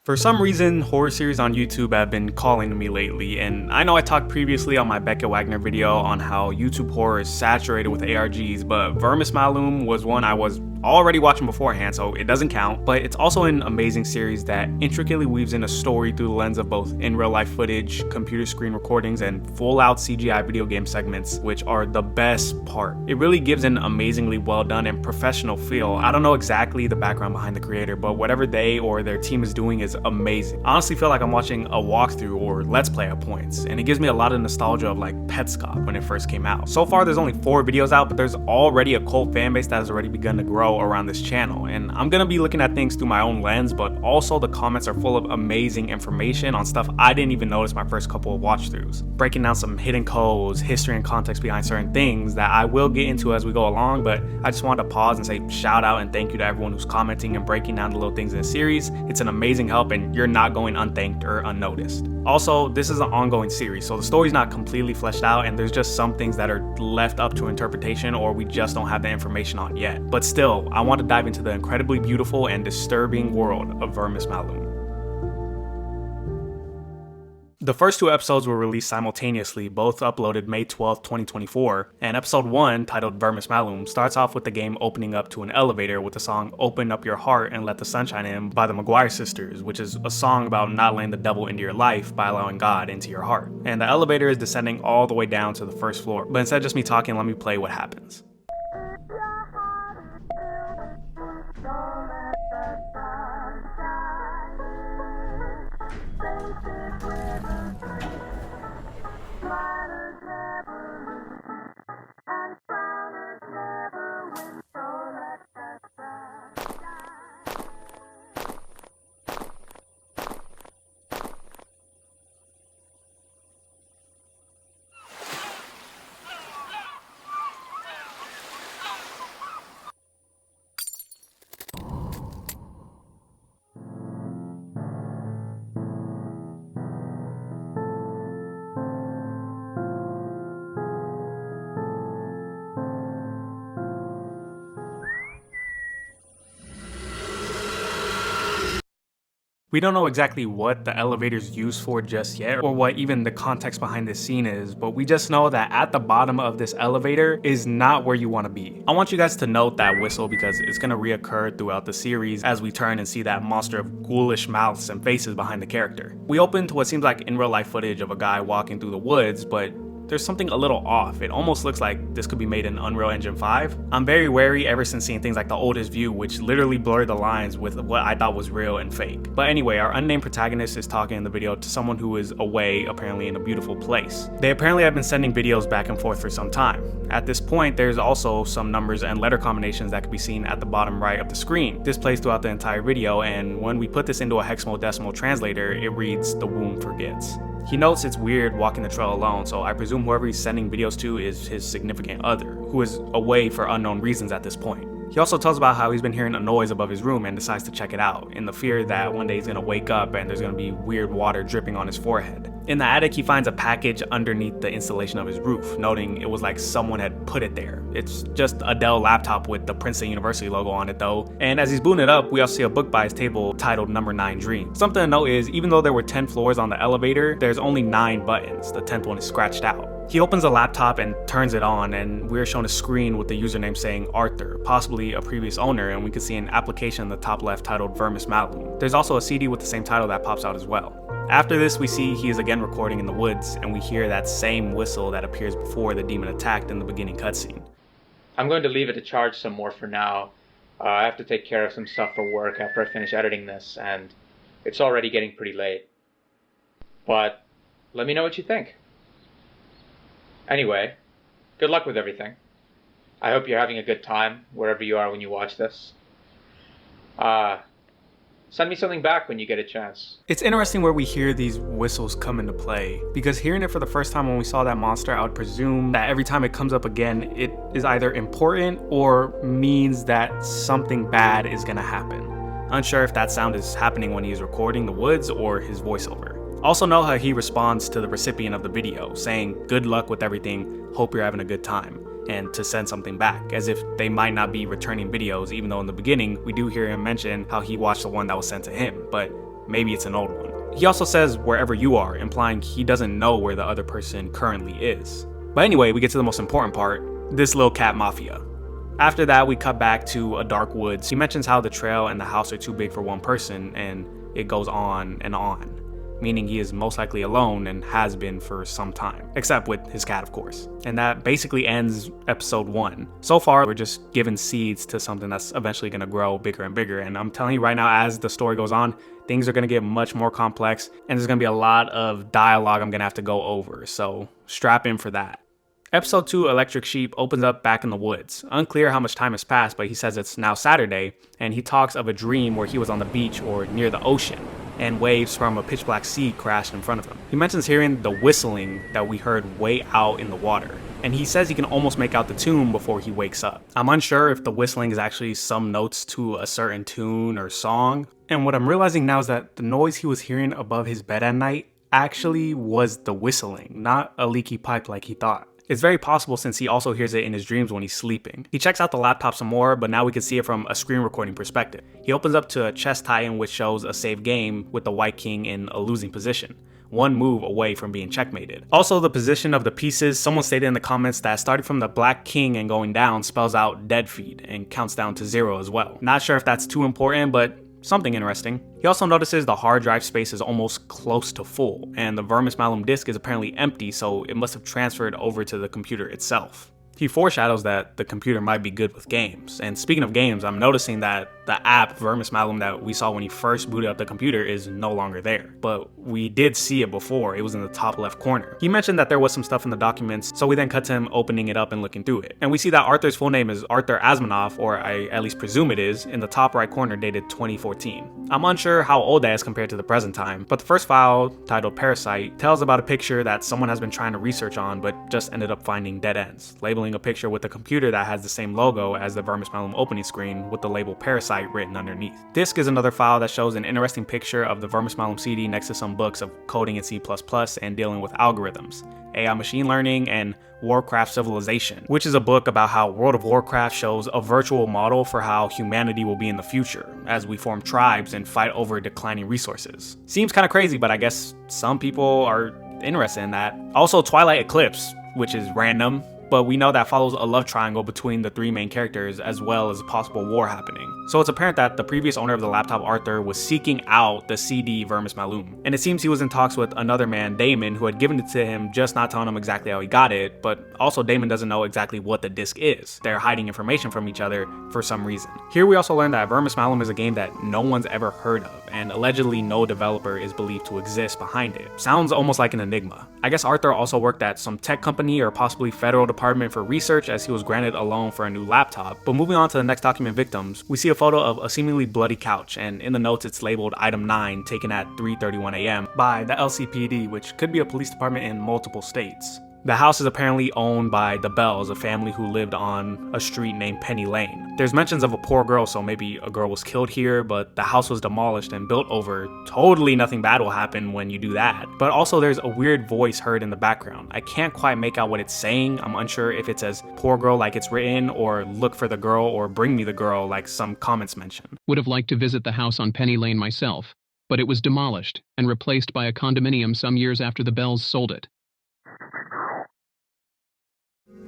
For some reason, horror series on YouTube have been calling to me lately, and I know I talked previously on my Becca Wagner video on how YouTube horror is saturated with ARGs, but Vermis Malum was one I was already watching beforehand, so it doesn't count. But it's also an amazing series that intricately weaves in a story through the lens of both in real life footage, computer screen recordings, and full out CGI video game segments, which are the best part. It really gives an amazingly well done and professional feel. I don't know exactly the background behind the creator, but whatever they or their team is doing is amazing. I honestly feel like I'm watching a walkthrough or let's play at points, and it gives me a lot of nostalgia of like Petscop when it first came out. So far there's only 4 videos out, but there's already a cult fan base that has already begun to grow around this channel, and I'm gonna be looking at things through my own lens, but also the comments are full of amazing information on stuff I didn't even notice my first couple of watch throughs, breaking down some hidden codes, history and context behind certain things that I will get into as we go along. But I just wanted to pause and say shout out and thank you to everyone who's commenting and breaking down the little things in the series. It's an amazing help and you're not going unthanked or unnoticed. Also, this is an ongoing series, so the story's not completely fleshed out and there's just some things that are left up to interpretation or we just don't have the information on yet. But still, I want to dive into the incredibly beautiful and disturbing world of Vermis Malum. The first 2 episodes were released simultaneously, both uploaded May 12, 2024, and episode 1, titled Vermis Malum, starts off with the game opening up to an elevator with the song Open Up Your Heart and Let the Sunshine In by the Maguire Sisters, which is a song about not letting the devil into your life by allowing God into your heart. And the elevator is descending all the way down to the first floor, but instead of just me talking, let me play what happens. We don't know exactly what the elevator's used for just yet, or what even the context behind this scene is, but we just know that at the bottom of this elevator is not where you want to be. I want you guys to note that whistle because it's going to reoccur throughout the series as we turn and see that monster of ghoulish mouths and faces behind the character. We open to what seems like in real life footage of a guy walking through the woods, but there's something a little off. It almost looks like this could be made in Unreal Engine 5. I'm very wary ever since seeing things like The Oldest View, which literally blurred the lines with what I thought was real and fake. But anyway, our unnamed protagonist is talking in the video to someone who is away, apparently in a beautiful place. They apparently have been sending videos back and forth for some time. At this point, there's also some numbers and letter combinations that can be seen at the bottom right of the screen. This plays throughout the entire video, and when we put this into a hexadecimal translator, it reads, "The womb forgets." He notes it's weird walking the trail alone, so I presume whoever he's sending videos to is his significant other, who is away for unknown reasons at this point. He also tells about how he's been hearing a noise above his room and decides to check it out, in the fear that one day he's gonna wake up and there's gonna be weird water dripping on his forehead. In the attic, he finds a package underneath the installation of his roof, noting it was like someone had put it there. It's just a Dell laptop with the Princeton University logo on it though, and as he's booting it up, we also see a book by his table titled Number 9 Dream. Something to note is, even though there were 10 floors on the elevator, there's only 9 buttons. The 10th one is scratched out. He opens the laptop and turns it on, and we're shown a screen with the username saying Arthur, possibly a previous owner, and we can see an application in the top left titled Vermis Malum. There's also a CD with the same title that pops out as well. After this, we see he is again recording in the woods, and we hear that same whistle that appears before the demon attacked in the beginning cutscene. I'm going to leave it to charge some more for now. I have to take care of some stuff for work after I finish editing this, and it's already getting pretty late. But let me know what you think. Anyway, good luck with everything. I hope you're having a good time wherever you are when you watch this. Send me something back when you get a chance. It's interesting where we hear these whistles come into play, because hearing it for the first time when we saw that monster, I would presume that every time it comes up again, it is either important or means that something bad is gonna happen. Unsure if that sound is happening when he's recording the woods or his voiceover. Also know how he responds to the recipient of the video, saying good luck with everything, hope you're having a good time, and to send something back, as if they might not be returning videos, even though in the beginning we do hear him mention how he watched the one that was sent to him. But maybe it's an old one. He also says wherever you are, implying he doesn't know where the other person currently is. But anyway, we get to the most important part, this little cat mafia. After that, we cut back to a dark woods. He mentions how the trail and the house are too big for one person, and it goes on, meaning he is most likely alone and has been for some time, except with his cat, of course. And that basically ends episode 1. So far, we're just giving seeds to something that's eventually going to grow bigger and bigger. And I'm telling you right now, as the story goes on, things are going to get much more complex, and there's going to be a lot of dialogue I'm going to have to go over, so strap in for that. Episode 2, Electric Sheep, opens up back in the woods. Unclear how much time has passed, but he says it's now Saturday, and he talks of a dream where he was on the beach or near the ocean, and waves from a pitch black sea crashed in front of him. He mentions hearing the whistling that we heard way out in the water, and he says he can almost make out the tune before he wakes up. I'm unsure if the whistling is actually some notes to a certain tune or song, and what I'm realizing now is that the noise he was hearing above his bed at night actually was the whistling, not a leaky pipe like he thought. It's very possible since he also hears it in his dreams when he's sleeping. He checks out the laptop some more, but now we can see it from a screen recording perspective. He opens up to a chess tie-in which shows a save game with the white king in a losing position, one move away from being checkmated. Also, the position of the pieces, someone stated in the comments that starting from the black king and going down spells out dead feed and counts down to 0 as well. Not sure if that's too important, but something interesting. He also notices the hard drive space is almost close to full, and the Vermis Malum disk is apparently empty, so it must have transferred over to the computer itself. He foreshadows that the computer might be good with games. And speaking of games, I'm noticing that the app Vermis Malum that we saw when he first booted up the computer is no longer there. But we did see it before, it was in the top left corner. He mentioned that there was some stuff in the documents, so we then cut to him opening it up and looking through it. And we see that Arthur's full name is Arthur Asmanoff, or I at least presume it is, in the top right corner dated 2014. I'm unsure how old that is compared to the present time, but the first file, titled Parasite, tells about a picture that someone has been trying to research on but just ended up finding dead ends, labeling a picture with a computer that has the same logo as the Vermis Malum opening screen with the label Parasite written underneath. Disk is another file that shows an interesting picture of the Vermis Malum CD next to some books of coding in C++ and dealing with algorithms, AI machine learning, and Warcraft Civilization, which is a book about how World of Warcraft shows a virtual model for how humanity will be in the future, as we form tribes and fight over declining resources. Seems kinda crazy, but I guess some people are interested in that. Also, Twilight Eclipse, which is random, but we know that follows a love triangle between the 3 main characters as well as a possible war happening. So it's apparent that the previous owner of the laptop, Arthur, was seeking out the CD Vermis Malum. And it seems he was in talks with another man, Damon, who had given it to him, just not telling him exactly how he got it, but also Damon doesn't know exactly what the disc is. They're hiding information from each other for some reason. Here we also learn that Vermis Malum is a game that no one's ever heard of, and allegedly no developer is believed to exist behind it. Sounds almost like an enigma. I guess Arthur also worked at some tech company or possibly federal department for research, as he was granted a loan for a new laptop. But moving on to the next document, Victims, we see a photo of a seemingly bloody couch, and in the notes it's labeled item 9, taken at 3:31 a.m. by the LCPD, which could be a police department in multiple states. The house is apparently owned by the Bells, a family who lived on a street named Penny Lane. There's mentions of a poor girl, so maybe a girl was killed here, but the house was demolished and built over. Totally nothing bad will happen when you do that. But also there's a weird voice heard in the background. I can't quite make out what it's saying. I'm unsure if it says poor girl like it's written, or look for the girl, or bring me the girl like some comments mention. Would have liked to visit the house on Penny Lane myself, but it was demolished and replaced by a condominium some years after the Bells sold it.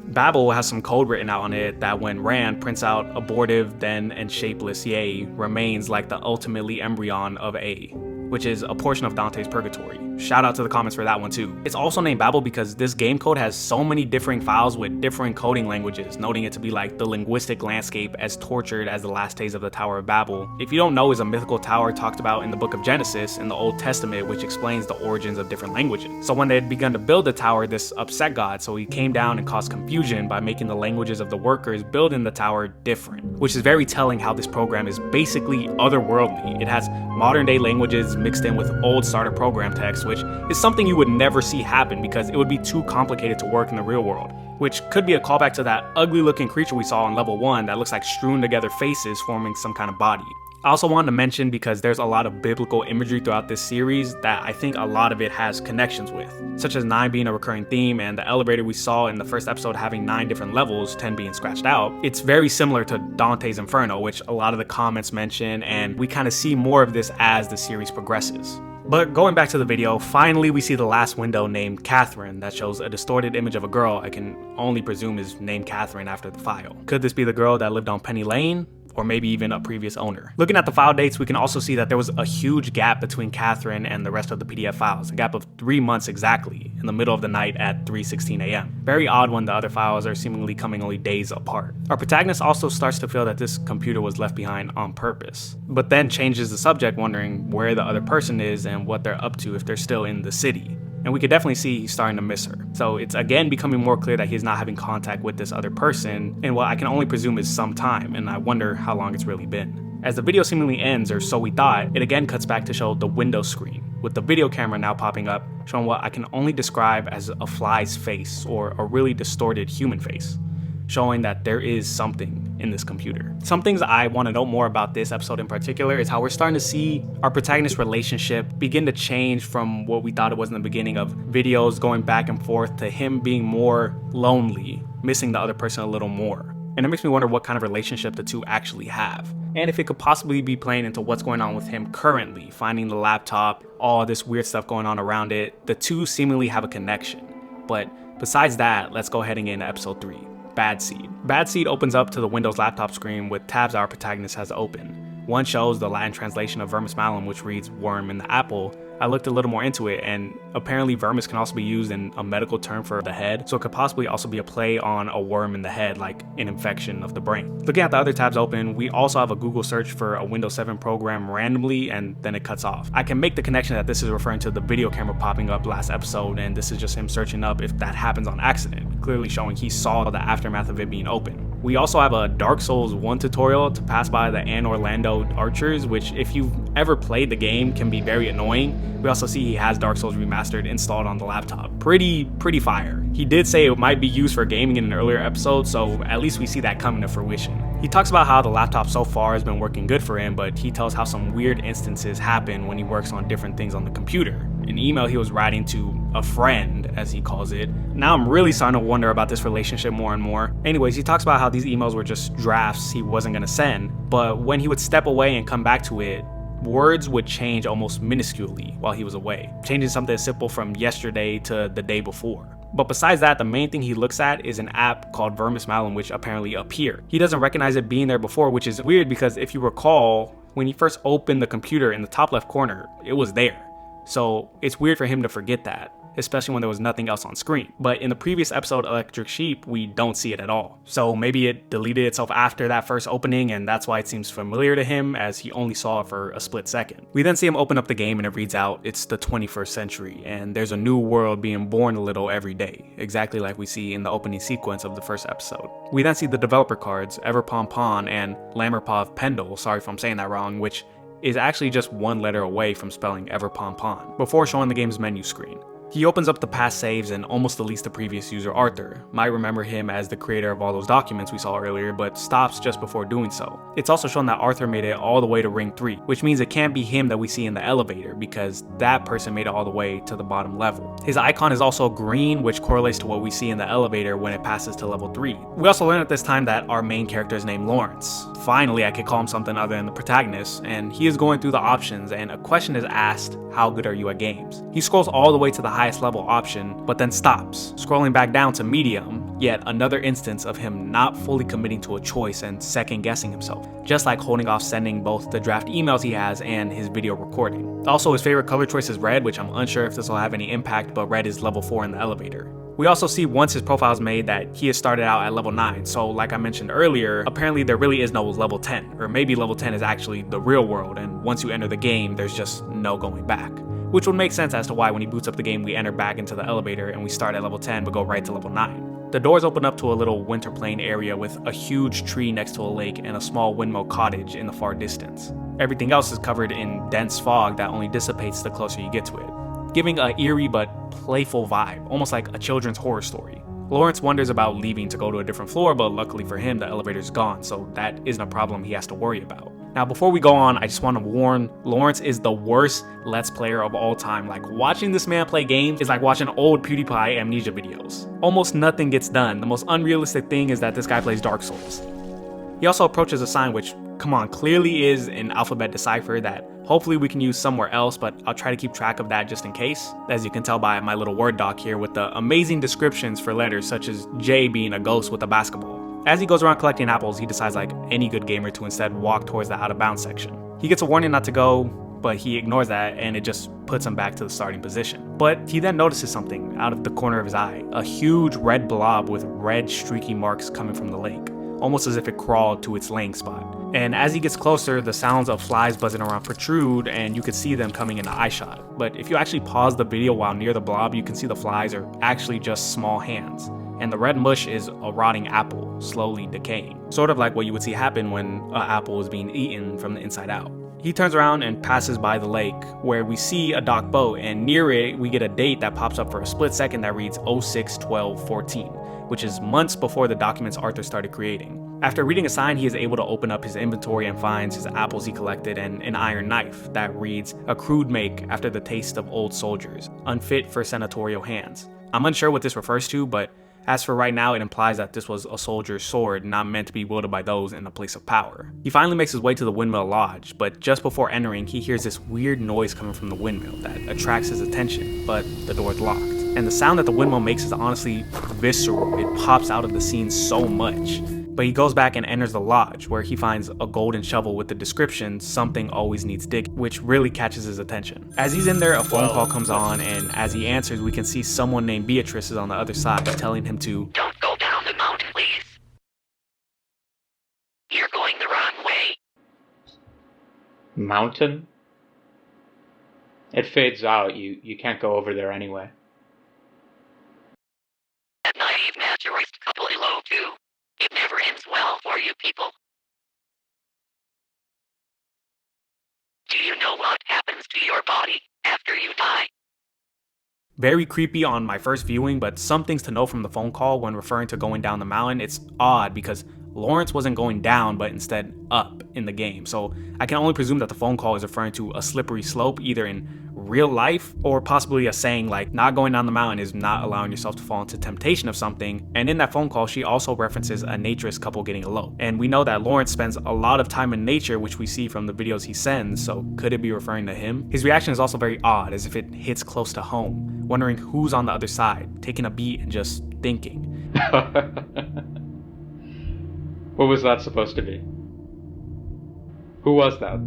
Babel has some code written out on it that when ran prints out abortive, then and shapeless, yea, remains like the ultimately embryon of A, which is a portion of Dante's Purgatory. Shout out to the comments for that one too. It's also named Babel because this game code has so many differing files with different coding languages, noting it to be like the linguistic landscape as tortured as the last days of the Tower of Babel. If you don't know, is a mythical tower talked about in the book of Genesis in the Old Testament, which explains the origins of different languages. So when they had begun to build the tower, this upset God, so he came down and caused confusion by making the languages of the workers building the tower different, which is very telling how this program is basically otherworldly. It has modern day languages mixed in with old starter program text, which is something you would never see happen because it would be too complicated to work in the real world, which could be a callback to that ugly looking creature we saw in level 1 that looks like strewn together faces forming some kind of body. I also wanted to mention, because there's a lot of biblical imagery throughout this series that I think a lot of it has connections with, such as 9 being a recurring theme and the elevator we saw in the first episode having 9 different levels, 10 being scratched out. It's very similar to Dante's Inferno, which a lot of the comments mention, and we kind of see more of this as the series progresses. But going back to the video, finally we see the last window named Catherine that shows a distorted image of a girl I can only presume is named Catherine after the file. Could this be the girl that lived on Penny Lane? Or maybe even a previous owner. Looking at the file dates, we can also see that there was a huge gap between Catherine and the rest of the PDF files, a gap of 3 months exactly, in the middle of the night at 3:16 a.m. Very odd when the other files are seemingly coming only days apart. Our protagonist also starts to feel that this computer was left behind on purpose, but then changes the subject, wondering where the other person is and what they're up to if they're still in the city. And we could definitely see he's starting to miss her. So it's again becoming more clear that he's not having contact with this other person in what I can only presume is some time, and I wonder how long it's really been. As the video seemingly ends, or so we thought, it again cuts back to show the window screen, with the video camera now popping up, showing what I can only describe as a fly's face, or a really distorted human face, showing that there is something in this computer. Some things I want to know more about this episode in particular is how we're starting to see our protagonist relationship begin to change from what we thought it was in the beginning of videos going back and forth to him being more lonely, missing the other person a little more. And it makes me wonder what kind of relationship the two actually have. And if it could possibly be playing into what's going on with him currently, finding the laptop, all this weird stuff going on around it. The two seemingly have a connection. But besides that, let's go ahead and get into episode 3. Bad Seed. Bad Seed opens up to the Windows laptop screen with tabs our protagonist has open. One shows the Latin translation of Vermis Malum, which reads worm in the apple. I looked a little more into it, and apparently vermis can also be used in a medical term for the head, so it could possibly also be a play on a worm in the head, like an infection of the brain. Looking at the other tabs open, we also have a Google search for a Windows 7 program randomly, and then it cuts off. I can make the connection that this is referring to the video camera popping up last episode, and this is just him searching up if that happens on accident, clearly showing he saw the aftermath of it being open. We also have a Dark Souls 1 tutorial to pass by the Anne Orlando archers, which if you've ever played the game can be very annoying. We also see he has Dark Souls Remastered installed on the laptop. Pretty fire. He did say it might be used for gaming in an earlier episode, so at least we see that coming to fruition. He talks about how the laptop so far has been working good for him, but he tells how some weird instances happen when he works on different things on the computer. An email he was writing to a friend, as he calls it. Now I'm really starting to wonder about this relationship more and more. Anyways, he talks about how these emails were just drafts he wasn't gonna send, but when he would step away and come back to it, words would change almost minusculely while he was away, changing something as simple from yesterday to the day before. But besides that, the main thing he looks at is an app called Vermis Malum, which apparently appeared. He doesn't recognize it being there before, which is weird because if you recall, when he first opened the computer in the top left corner, it was there. So it's weird for him to forget that, especially when there was nothing else on screen. But in the previous episode, Electric Sheep, we don't see it at all. So maybe it deleted itself after that first opening, and that's why it seems familiar to him, as he only saw it for a split second. We then see him open up the game and it reads out, it's the 21st century, and there's a new world being born a little every day, exactly like we see in the opening sequence of the first episode. We then see the developer cards, Everpompon and Lamerpov Pendle, sorry if I'm saying that wrong, which is actually just one letter away from spelling Everpompon, before showing the game's menu screen. He opens up the past saves and almost deletes the previous user Arthur. Might remember him as the creator of all those documents we saw earlier, but stops just before doing so. It's also shown that Arthur made it all the way to ring 3, which means it can't be him that we see in the elevator because that person made it all the way to the bottom level. His icon is also green, which correlates to what we see in the elevator when it passes to level 3. We also learn at this time that our main character is named Lawrence. Finally, I could call him something other than the protagonist, and he is going through the options and a question is asked, how good are you at games? He scrolls all the way to the highest level option, but then stops, scrolling back down to medium, yet another instance of him not fully committing to a choice and second guessing himself, just like holding off sending both the draft emails he has and his video recording. Also, his favorite color choice is red, which I'm unsure if this will have any impact, but red is level 4 in the elevator. We also see once his profile is made that he has started out at level 9, so like I mentioned earlier, apparently there really is no level 10, or maybe level 10 is actually the real world, and once you enter the game, there's just no going back. Which would make sense as to why when he boots up the game we enter back into the elevator and we start at level 10 but go right to level 9. The doors open up to a little winter plain area with a huge tree next to a lake and a small windmill cottage in the far distance. Everything else is covered in dense fog that only dissipates the closer you get to it, giving an eerie but playful vibe, almost like a children's horror story. Lawrence wonders about leaving to go to a different floor, but luckily for him the elevator's gone, so that isn't a problem he has to worry about. Now before we go on, I just want to warn, Lawrence is the worst Let's Player of all time. Like, watching this man play games is like watching old PewDiePie Amnesia videos. Almost nothing gets done. The most unrealistic thing is that this guy plays Dark Souls. He also approaches a sign which, come on, clearly is an alphabet decipher that hopefully we can use somewhere else, but I'll try to keep track of that just in case. As you can tell by my little Word doc here with the amazing descriptions for letters such as J being a ghost with a basketball. As he goes around collecting apples, he decides, like any good gamer, to instead walk towards the out of bounds section. He gets a warning not to go, but he ignores that and it just puts him back to the starting position. But he then notices something out of the corner of his eye, a huge red blob with red streaky marks coming from the lake, almost as if it crawled to its laying spot. And as he gets closer, the sounds of flies buzzing around protrude and you could see them coming into eyeshot. But if you actually pause the video while near the blob, you can see the flies are actually just small hands. And the red mush is a rotting apple, slowly decaying. Sort of like what you would see happen when an apple is being eaten from the inside out. He turns around and passes by the lake, where we see a docked boat, and near it we get a date that pops up for a split second that reads 06/12/14, which is months before the documents Arthur started creating. After reading a sign, he is able to open up his inventory and finds his apples he collected and an iron knife that reads, "A crude make after the taste of old soldiers, unfit for senatorial hands." I'm unsure what this refers to, but as for right now, it implies that this was a soldier's sword, not meant to be wielded by those in a place of power. He finally makes his way to the Windmill Lodge, but just before entering, he hears this weird noise coming from the windmill that attracts his attention, but the door is locked. And the sound that the windmill makes is honestly visceral. It pops out of the scene so much. But he goes back and enters the lodge, where he finds a golden shovel with the description, "Something always needs digging," which really catches his attention. As he's in there, a phone call comes on, and as he answers, we can see someone named Beatrice is on the other side, telling him to "Don't go down the mountain, please. You're going the wrong way." Mountain? It fades out. You can't go over there anyway. That naive masterist couple hello too. It never ends well for you people. Do you know what happens to your body after you die? Very creepy on my first viewing, but some things to know from the phone call when referring to going down the mountain. It's odd because Lawrence wasn't going down, but instead up in the game. So I can only presume that the phone call is referring to a slippery slope, either in real life or possibly a saying like not going down the mountain is not allowing yourself to fall into temptation of something. And in that phone call, she also references a naturist couple getting eloped. And we know that Lawrence spends a lot of time in nature, which we see from the videos he sends, so could it be referring to him? His reaction is also very odd, as if it hits close to home, wondering who's on the other side, taking a beat and just thinking. What was that supposed to be? Who was that?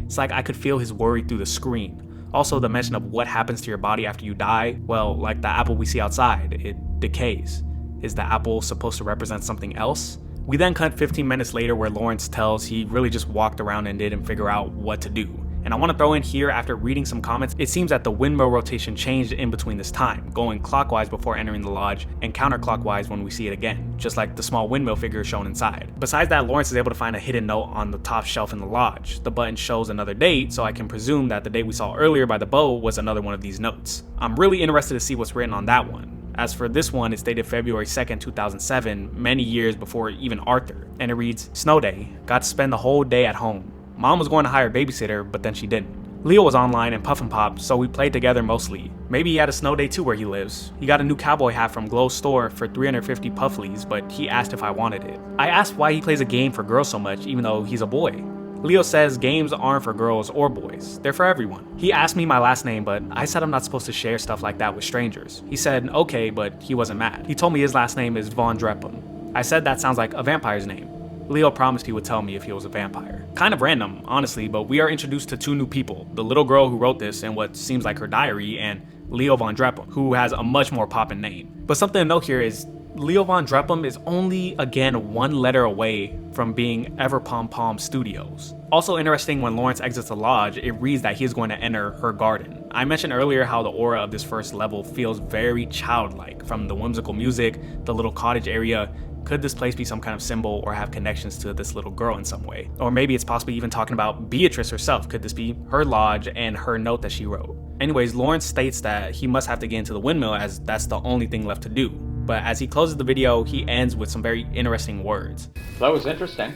It's like I could feel his worry through the screen. Also, the mention of what happens to your body after you die, well, like the apple we see outside, it decays. Is the apple supposed to represent something else? We then cut 15 minutes later where Lawrence tells he really just walked around and didn't figure out what to do. And I want to throw in here, after reading some comments, it seems that the windmill rotation changed in between this time, going clockwise before entering the lodge and counterclockwise when we see it again, just like the small windmill figure shown inside. Besides that, Lawrence is able to find a hidden note on the top shelf in the lodge. The button shows another date, so I can presume that the date we saw earlier by the bow was another one of these notes. I'm really interested to see what's written on that one. As for this one, it's dated February 2nd, 2007, many years before even Arthur, and it reads, "Snow day, got to spend the whole day at home. Mom was going to hire a babysitter, but then she didn't. Leo was online and Puff and Pop, so we played together mostly. Maybe he had a snow day too where he lives. He got a new cowboy hat from Glow's store for 350 pufflies, but he asked if I wanted it. I asked why he plays a game for girls so much, even though he's a boy. Leo says games aren't for girls or boys, they're for everyone. He asked me my last name, but I said I'm not supposed to share stuff like that with strangers. He said okay, but he wasn't mad. He told me his last name is Von Drepham. I said that sounds like a vampire's name. Leo promised he would tell me if he was a vampire. Kind of random, honestly, but we are introduced to two new people. The little girl who wrote this in what seems like her diary, and Leo Von Drepham, who has a much more poppin' name. But something to note here is Leo Von Drepham is only, again, one letter away from being Everpom Studios. Also interesting, when Lawrence exits the lodge, it reads that he is going to enter her garden. I mentioned earlier how the aura of this first level feels very childlike, from the whimsical music, the little cottage area. Could this place be some kind of symbol or have connections to this little girl in some way? Or maybe it's possibly even talking about Beatrice herself. Could this be her lodge and her note that she wrote? Anyways, Lawrence states that he must have to get into the windmill as that's the only thing left to do. But as he closes the video, he ends with some very interesting words. That was interesting.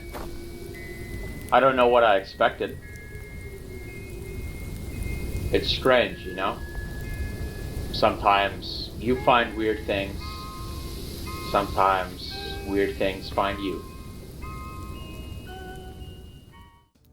I don't know what I expected. It's strange, you know? Sometimes you find weird things. Sometimes weird things find you.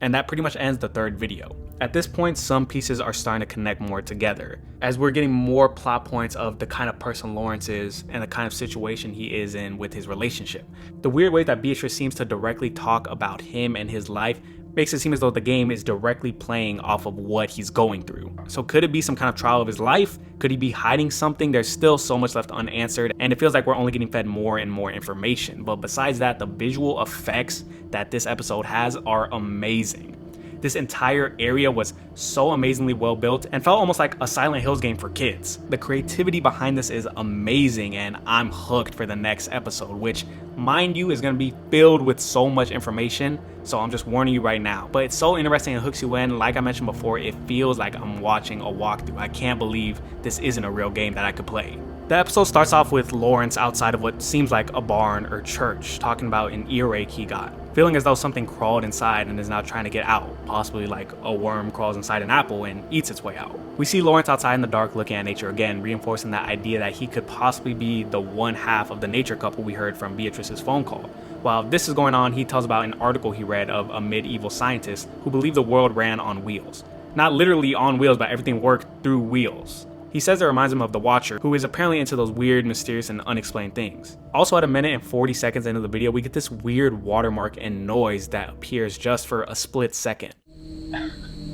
And that pretty much ends the third video. At this point, some pieces are starting to connect more together, as we're getting more plot points of the kind of person Lawrence is and the kind of situation he is in with his relationship. The weird way that Beatrice seems to directly talk about him and his life makes it seem as though the game is directly playing off of what he's going through. So could it be some kind of trial of his life? Could he be hiding something? There's still so much left unanswered, and it feels like we're only getting fed more and more information. But besides that, the visual effects that this episode has are amazing. This entire area was so amazingly well built and felt almost like a Silent Hills game for kids. The creativity behind this is amazing, and I'm hooked for the next episode, which, mind you, is going to be filled with so much information, so I'm just warning you right now. But it's so interesting and hooks you in. Like I mentioned before, it feels like I'm watching a walkthrough. I can't believe this isn't a real game that I could play. The episode starts off with Lawrence outside of what seems like a barn or church, talking about an earache he got, feeling as though something crawled inside and is now trying to get out, possibly like a worm crawls inside an apple and eats its way out. We see Lawrence outside in the dark looking at nature again, reinforcing that idea that he could possibly be the one half of the nature couple we heard from Beatrice's phone call. While this is going on, he tells about an article he read of a medieval scientist who believed the world ran on wheels. Not literally on wheels, but everything worked through wheels. He says it reminds him of the Watcher, who is apparently into those weird, mysterious, and unexplained things. Also, at 1:40 into the video, we get this weird watermark and noise that appears just for a split second.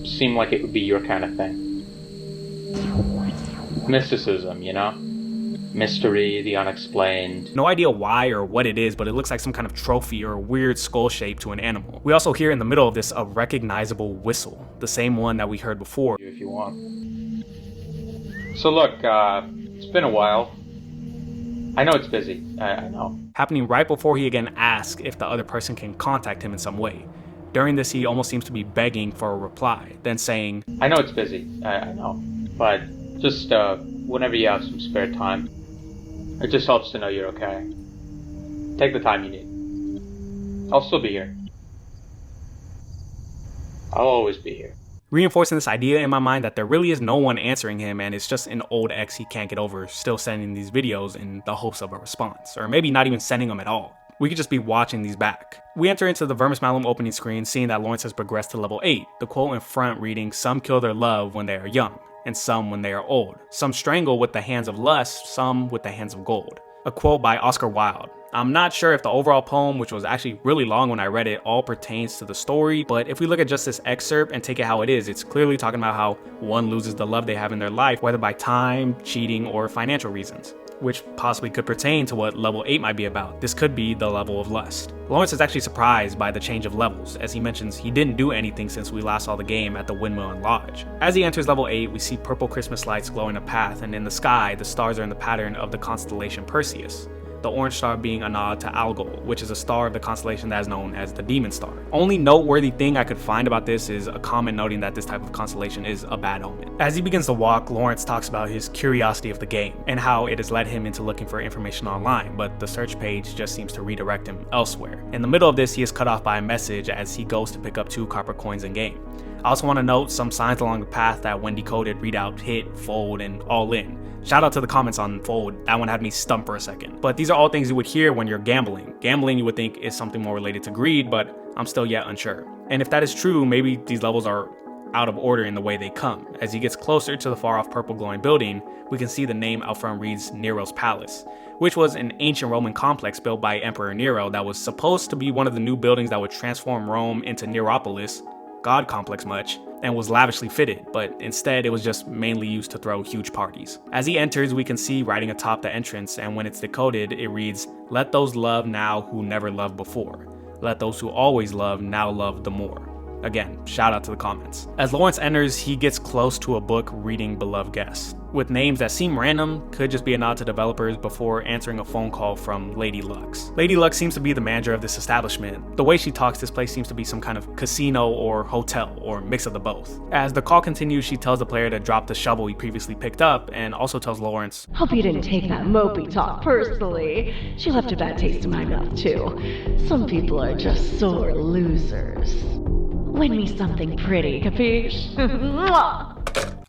Seemed like it would be your kind of thing. Mysticism, you know? Mystery, the unexplained. No idea why or what it is, but it looks like some kind of trophy or weird skull shape to an animal. We also hear in the middle of this a recognizable whistle, the same one that we heard before. If you want. So look, it's been a while. I know it's busy, I know. Happening right before he again asks if the other person can contact him in some way. During this, he almost seems to be begging for a reply, then saying, I know it's busy, I know, but just whenever you have some spare time, it just helps to know you're okay. Take the time you need. I'll still be here. I'll always be here. Reinforcing this idea in my mind that there really is no one answering him and it's just an old ex he can't get over still sending these videos in the hopes of a response, or maybe not even sending them at all. We could just be watching these back. We enter into the Vermis Malum opening screen, seeing that Lawrence has progressed to level 8, the quote in front reading, "Some kill their love when they are young, and some when they are old. Some strangle with the hands of lust, some with the hands of gold." A quote by Oscar Wilde. I'm not sure if the overall poem, which was actually really long when I read it, all pertains to the story, but if we look at just this excerpt and take it how it is, it's clearly talking about how one loses the love they have in their life, whether by time, cheating, or financial reasons, which possibly could pertain to what level 8 might be about. This could be the level of lust. Lawrence is actually surprised by the change of levels, as he mentions he didn't do anything since we last saw the game at the Windmill and Lodge. As he enters level 8, we see purple Christmas lights glowing a path, and in the sky, the stars are in the pattern of the constellation Perseus. The orange star being a nod to Algol, which is a star of the constellation that is known as the Demon Star. Only noteworthy thing I could find about this is a comment noting that this type of constellation is a bad omen. As he begins to walk, Lawrence talks about his curiosity of the game and how it has led him into looking for information online, but the search page just seems to redirect him elsewhere. In the middle of this, he is cut off by a message as he goes to pick up 2 copper coins in game. I also want to note some signs along the path that when decoded read out hit, fold, and all in. Shout out to the comments on fold, that one had me stumped for a second. But these are all things you would hear when you're gambling. Gambling you would think is something more related to greed, but I'm still yet unsure. And if that is true, maybe these levels are out of order in the way they come. As he gets closer to the far off purple glowing building, we can see the name out front reads Nero's Palace, which was an ancient Roman complex built by Emperor Nero that was supposed to be one of the new buildings that would transform Rome into Neropolis, God complex much, and was lavishly fitted, but instead it was just mainly used to throw huge parties. As he enters, we can see writing atop the entrance, and when it's decoded, it reads, "Let those love now who never loved before. Let those who always love now love the more." Again, shout out to the comments. As Lawrence enters, he gets close to a book reading Beloved Guest, with names that seem random, could just be a nod to developers, before answering a phone call from Lady Lux. Lady Lux seems to be the manager of this establishment. The way she talks, this place seems to be some kind of casino or hotel, or mix of the both. As the call continues, she tells the player to drop the shovel he previously picked up, and also tells Lawrence, "Hope you didn't take that mopey talk personally. She left a bad taste in my mouth too. Some people are just sore losers." Win me something pretty, capiche? Mwah.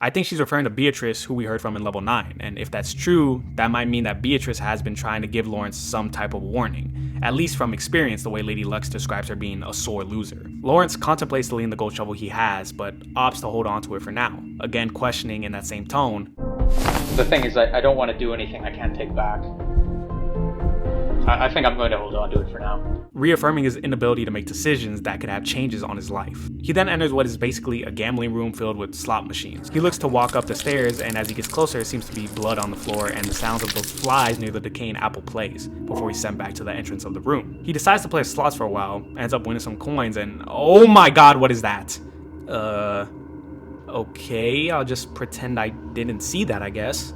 I think she's referring to Beatrice, who we heard from in level 9, and if that's true, that might mean that Beatrice has been trying to give Lawrence some type of warning, at least from experience the way Lady Lux describes her being a sore loser. Lawrence contemplates deleting the gold shovel he has, but opts to hold on to it for now, again questioning in that same tone. The thing is, I don't want to do anything I can't take back. I think I'm going to hold on to it for now. Reaffirming his inability to make decisions that could have changes on his life. He then enters what is basically a gambling room filled with slot machines. He looks to walk up the stairs, and as he gets closer, it seems to be blood on the floor and the sounds of those flies near the decaying apple plays, before he's sent back to the entrance of the room. He decides to play slots for a while, ends up winning some coins, and oh my god, what is that? Okay, I'll just pretend I didn't see that, I guess.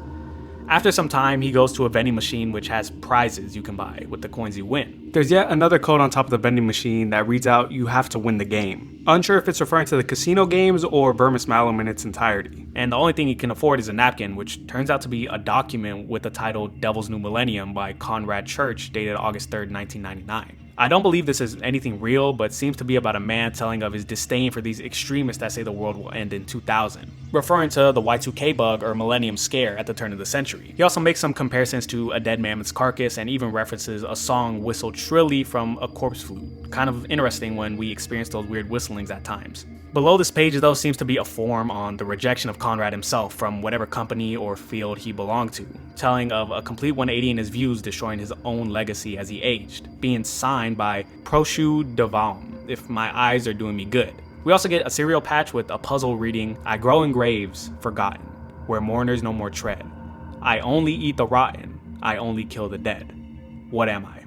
After some time, he goes to a vending machine which has prizes you can buy with the coins you win. There's yet another code on top of the vending machine that reads out, "You have to win the game." Unsure if it's referring to the casino games or Vermis Malum in its entirety. And the only thing he can afford is a napkin, which turns out to be a document with the title Devil's New Millennium by Conrad Church, dated August 3rd, 1999. I don't believe this is anything real, but seems to be about a man telling of his disdain for these extremists that say the world will end in 2000, referring to the Y2K bug or millennium scare at the turn of the century. He also makes some comparisons to a dead mammoth's carcass and even references a song whistled shrilly from a corpse flute. Kind of interesting when we experience those weird whistlings at times. Below this page though seems to be a form on the rejection of Conrad himself from whatever company or field he belonged to, telling of a complete 180 in his views, destroying his own legacy as he aged, being signed by Proshu Devam, if my eyes are doing me good. We also get a cereal patch with a puzzle reading, "I grow in graves, forgotten, where mourners no more tread. I only eat the rotten, I only kill the dead. What am I?"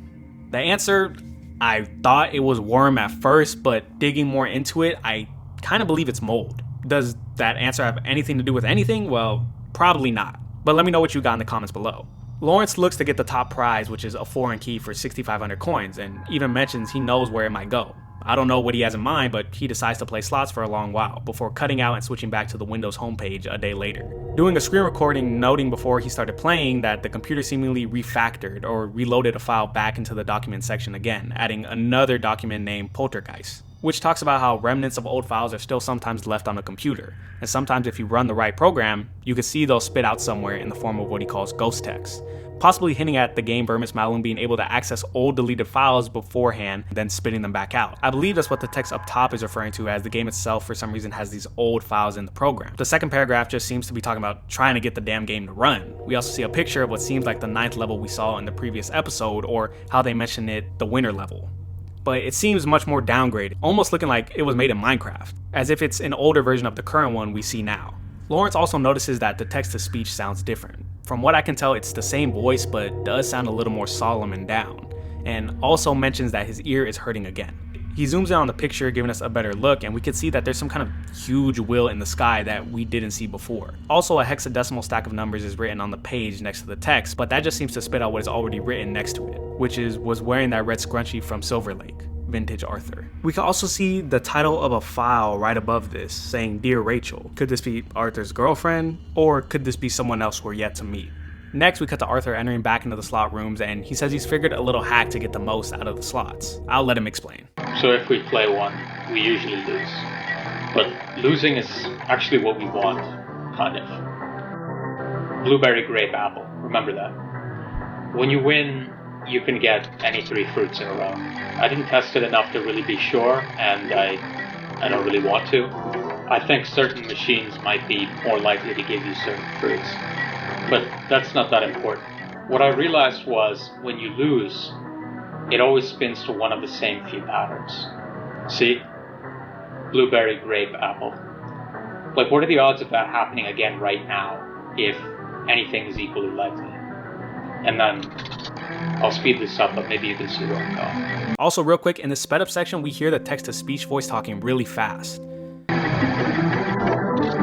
The answer, I thought it was worm at first, but digging more into it, I kind of believe it's mold. Does that answer have anything to do with anything? Well, probably not. But let me know what you got in the comments below. Lawrence looks to get the top prize, which is a foreign key for 6,500 coins, and even mentions he knows where it might go. I don't know what he has in mind, but he decides to play slots for a long while, before cutting out and switching back to the Windows homepage a day later. Doing a screen recording noting before he started playing that the computer seemingly refactored or reloaded a file back into the document section again, adding another document named Poltergeist, which talks about how remnants of old files are still sometimes left on a computer, and sometimes if you run the right program, you can see they'll spit out somewhere in the form of what he calls ghost text, possibly hinting at the game Vermis Malum being able to access old deleted files beforehand, then spitting them back out. I believe that's what the text up top is referring to, as the game itself for some reason has these old files in the program. The second paragraph just seems to be talking about trying to get the damn game to run. We also see a picture of what seems like the 9th level we saw in the previous episode, or how they mention it, the winter level. But it seems much more downgraded, almost looking like it was made in Minecraft, as if it's an older version of the current one we see now. Lawrence also notices that the text-to-speech sounds different. From what I can tell, it's the same voice, but does sound a little more solemn and down, and also mentions that his ear is hurting again. He zooms in on the picture, giving us a better look, and we can see that there's some kind of huge wheel in the sky that we didn't see before. Also, a hexadecimal stack of numbers is written on the page next to the text, but that just seems to spit out what is already written next to it, which was wearing that red scrunchie from Silver Lake. Vintage Arthur. We can also see the title of a file right above this saying Dear Rachel. Could this be Arthur's girlfriend, or could this be someone else we're yet to meet? Next, we cut to Arthur entering back into the slot rooms, and he says he's figured a little hack to get the most out of the slots. I'll let him explain. So if we play one, we usually lose. But losing is actually what we want, kind of. Blueberry, grape, apple. Remember that. When you win, you can get any 3 fruits in a row. I didn't test it enough to really be sure, and I don't really want to. I think certain machines might be more likely to give you certain fruits, but that's not that important. What I realized was, when you lose, it always spins to one of the same few patterns. See? Blueberry, grape, apple. Like, what are the odds of that happening again right now, if anything is equally likely? And then I'll speed this up, but maybe you can see where I'm going. Also, real quick, in the sped up section, we hear the text-to-speech voice talking really fast.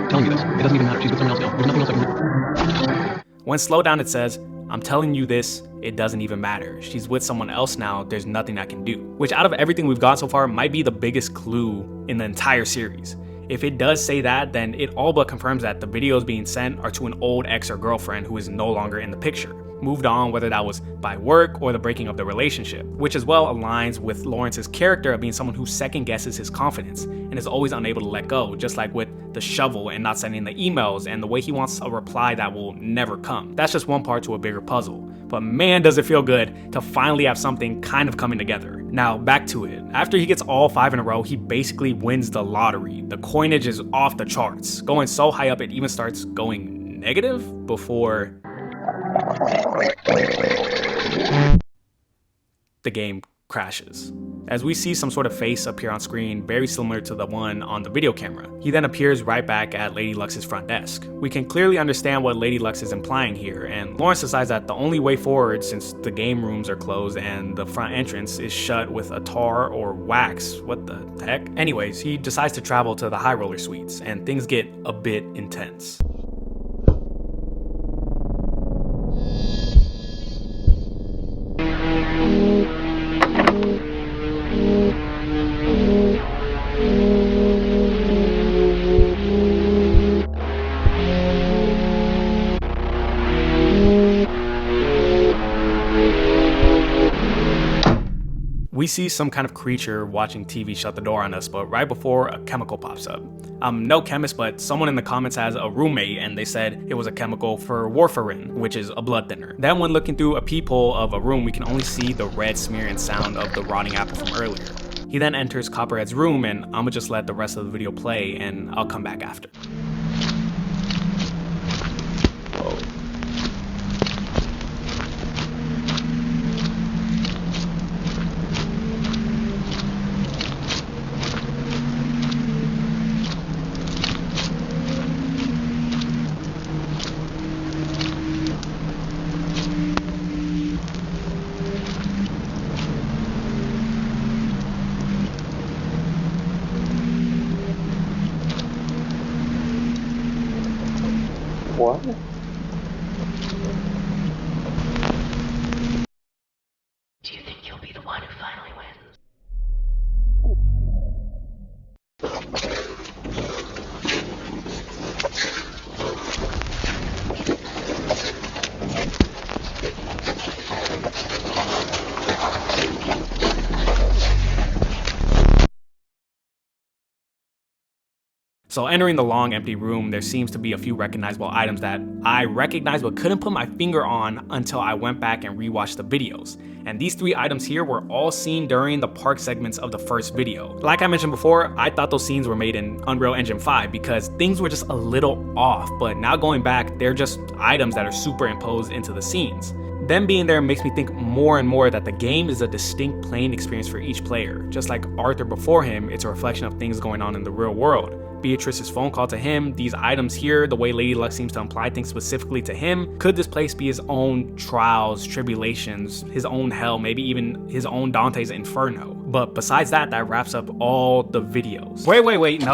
Telling you this. It doesn't even matter. She's with someone else now. There's nothing else I can do. When slowed down, it says, I'm telling you this, it doesn't even matter. She's with someone else now, there's nothing I can do. Which, out of everything we've got so far, might be the biggest clue in the entire series. If it does say that, then it all but confirms that the videos being sent are to an old ex or girlfriend who is no longer in the picture. moved on, whether that was by work or the breaking of the relationship, which as well aligns with Lawrence's character of being someone who second guesses his confidence and is always unable to let go, just like with the shovel and not sending the emails and the way he wants a reply that will never come. That's just one part to a bigger puzzle. But man, does it feel good to finally have something kind of coming together. Now, back to it. After he gets all 5 in a row, he basically wins the lottery. The coinage is off the charts, going so high up it even starts going negative before the game crashes. As we see some sort of face appear on screen very similar to the one on the video camera. He then appears right back at Lady Lux's front desk. We can clearly understand what Lady Lux is implying here, and Lawrence decides that the only way forward, since the game rooms are closed and the front entrance is shut with a tar or wax, what the heck? Anyways, he decides to travel to the high roller suites, and things get a bit intense. We see some kind of creature watching TV shut the door on us, but right before a chemical pops up. I'm no chemist, but someone in the comments has a roommate and they said it was a chemical for warfarin, which is a blood thinner. Then when looking through a peephole of a room, we can only see the red smear and sound of the rotting apple from earlier. He then enters Copperhead's room, and I'ma just let the rest of the video play and I'll come back after. What? Do you think you'll be the one who finally wins? So entering the long empty room, there seems to be a few recognizable items that I recognized but couldn't put my finger on until I went back and rewatched the videos. And these 3 items here were all seen during the park segments of the first video. Like I mentioned before, I thought those scenes were made in Unreal Engine 5 because things were just a little off, but now going back, they're just items that are superimposed into the scenes. Them being there makes me think more and more that the game is a distinct playing experience for each player. Just like Arthur before him, it's a reflection of things going on in the real world. Beatrice's phone call to him, these items here, the way Lady Luck seems to imply things specifically to him. Could this place be his own trials, tribulations, his own hell, maybe even his own Dante's Inferno? But besides that, that wraps up all the videos. Wait,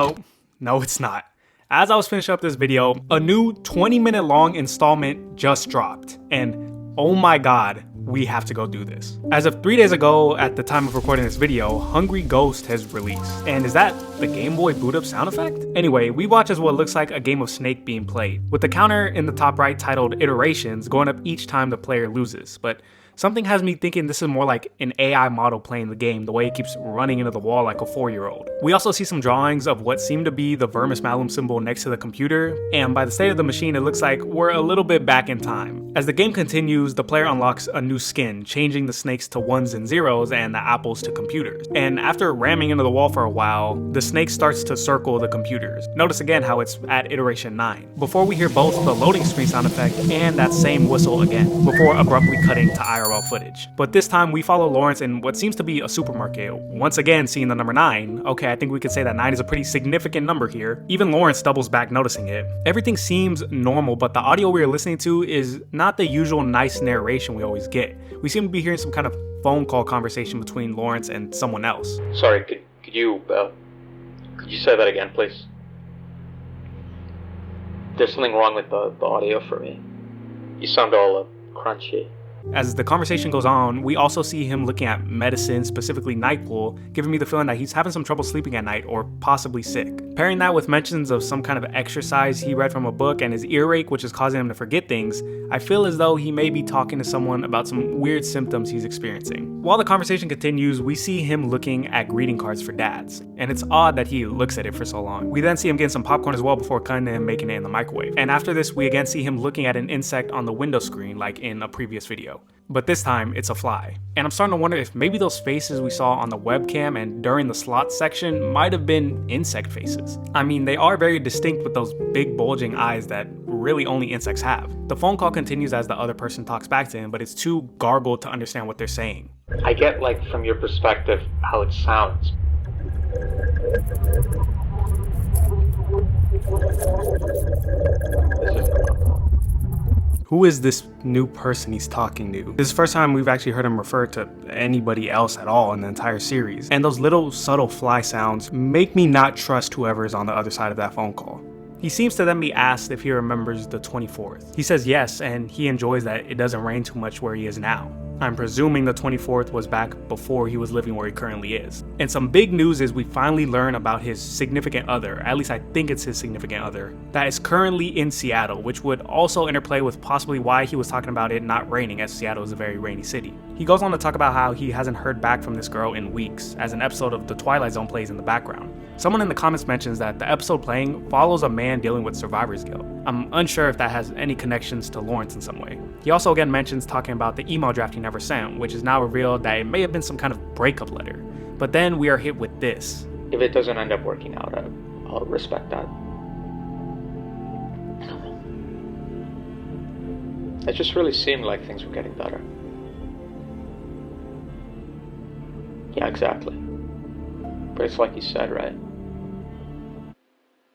no it's not. As I was finishing up this video, a new 20-minute long installment just dropped, and oh my god, we have to go do this. As of 3 days ago, at the time of recording this video, Hungry Ghost has released. And is that the Game Boy boot up sound effect? Anyway, we watch as what looks like a game of Snake being played, with the counter in the top right titled Iterations going up each time the player loses. But something has me thinking this is more like an AI model playing the game, the way it keeps running into the wall like a 4-year-old. We also see some drawings of what seem to be the Vermis Malum symbol next to the computer, and by the state of the machine, it looks like we're a little bit back in time. As the game continues, the player unlocks a new skin, changing the snakes to 1s and 0s and the apples to computers. And after ramming into the wall for a while, the snake starts to circle the computers. Notice again how it's at iteration 9, before we hear both the loading screen sound effect and that same whistle again, before abruptly cutting to IRL footage. But this time we follow Lawrence in what seems to be a supermarket, once again seeing the number 9. Okay, I think we could say that 9 is a pretty significant number here. Even Lawrence doubles back noticing it. Everything seems normal, but the audio we are listening to is not the usual nice narration we always get. We seem to be hearing some kind of phone call conversation between Lawrence and someone else. Sorry, could you say that again, please? There's something wrong with the audio for me. You sound all crunchy. As the conversation goes on, we also see him looking at medicine, specifically NyQuil, giving me the feeling that he's having some trouble sleeping at night or possibly sick. Pairing that with mentions of some kind of exercise he read from a book and his earache, which is causing him to forget things, I feel as though he may be talking to someone about some weird symptoms he's experiencing. While the conversation continues, we see him looking at greeting cards for dads, and it's odd that he looks at it for so long. We then see him getting some popcorn as well before cutting to him making it in the microwave. And after this, we again see him looking at an insect on the window screen like in a previous video. But this time, it's a fly. And I'm starting to wonder if maybe those faces we saw on the webcam and during the slot section might have been insect faces. I mean, they are very distinct with those big bulging eyes that really only insects have. The phone call continues as the other person talks back to him, but it's too garbled to understand what they're saying. I get, like, from your perspective, how it sounds. Who is this new person he's talking to? This is the first time we've actually heard him refer to anybody else at all in the entire series. And those little subtle fly sounds make me not trust whoever is on the other side of that phone call. He seems to then be asked if he remembers the 24th. He says yes, and he enjoys that it doesn't rain too much where he is now. I'm presuming the 24th was back before he was living where he currently is. And some big news is we finally learn about his significant other, at least I think it's his significant other, that is currently in Seattle, which would also interplay with possibly why he was talking about it not raining, as Seattle is a very rainy city. He goes on to talk about how he hasn't heard back from this girl in weeks, as an episode of The Twilight Zone plays in the background. Someone in the comments mentions that the episode playing follows a man dealing with survivor's guilt. I'm unsure if that has any connections to Lawrence in some way. He also again mentions talking about the email draft he never sent, which is now revealed that it may have been some kind of breakup letter. But then we are hit with this. If it doesn't end up working out, I'll respect that. It just really seemed like things were getting better. Yeah, exactly. But it's like you said, right?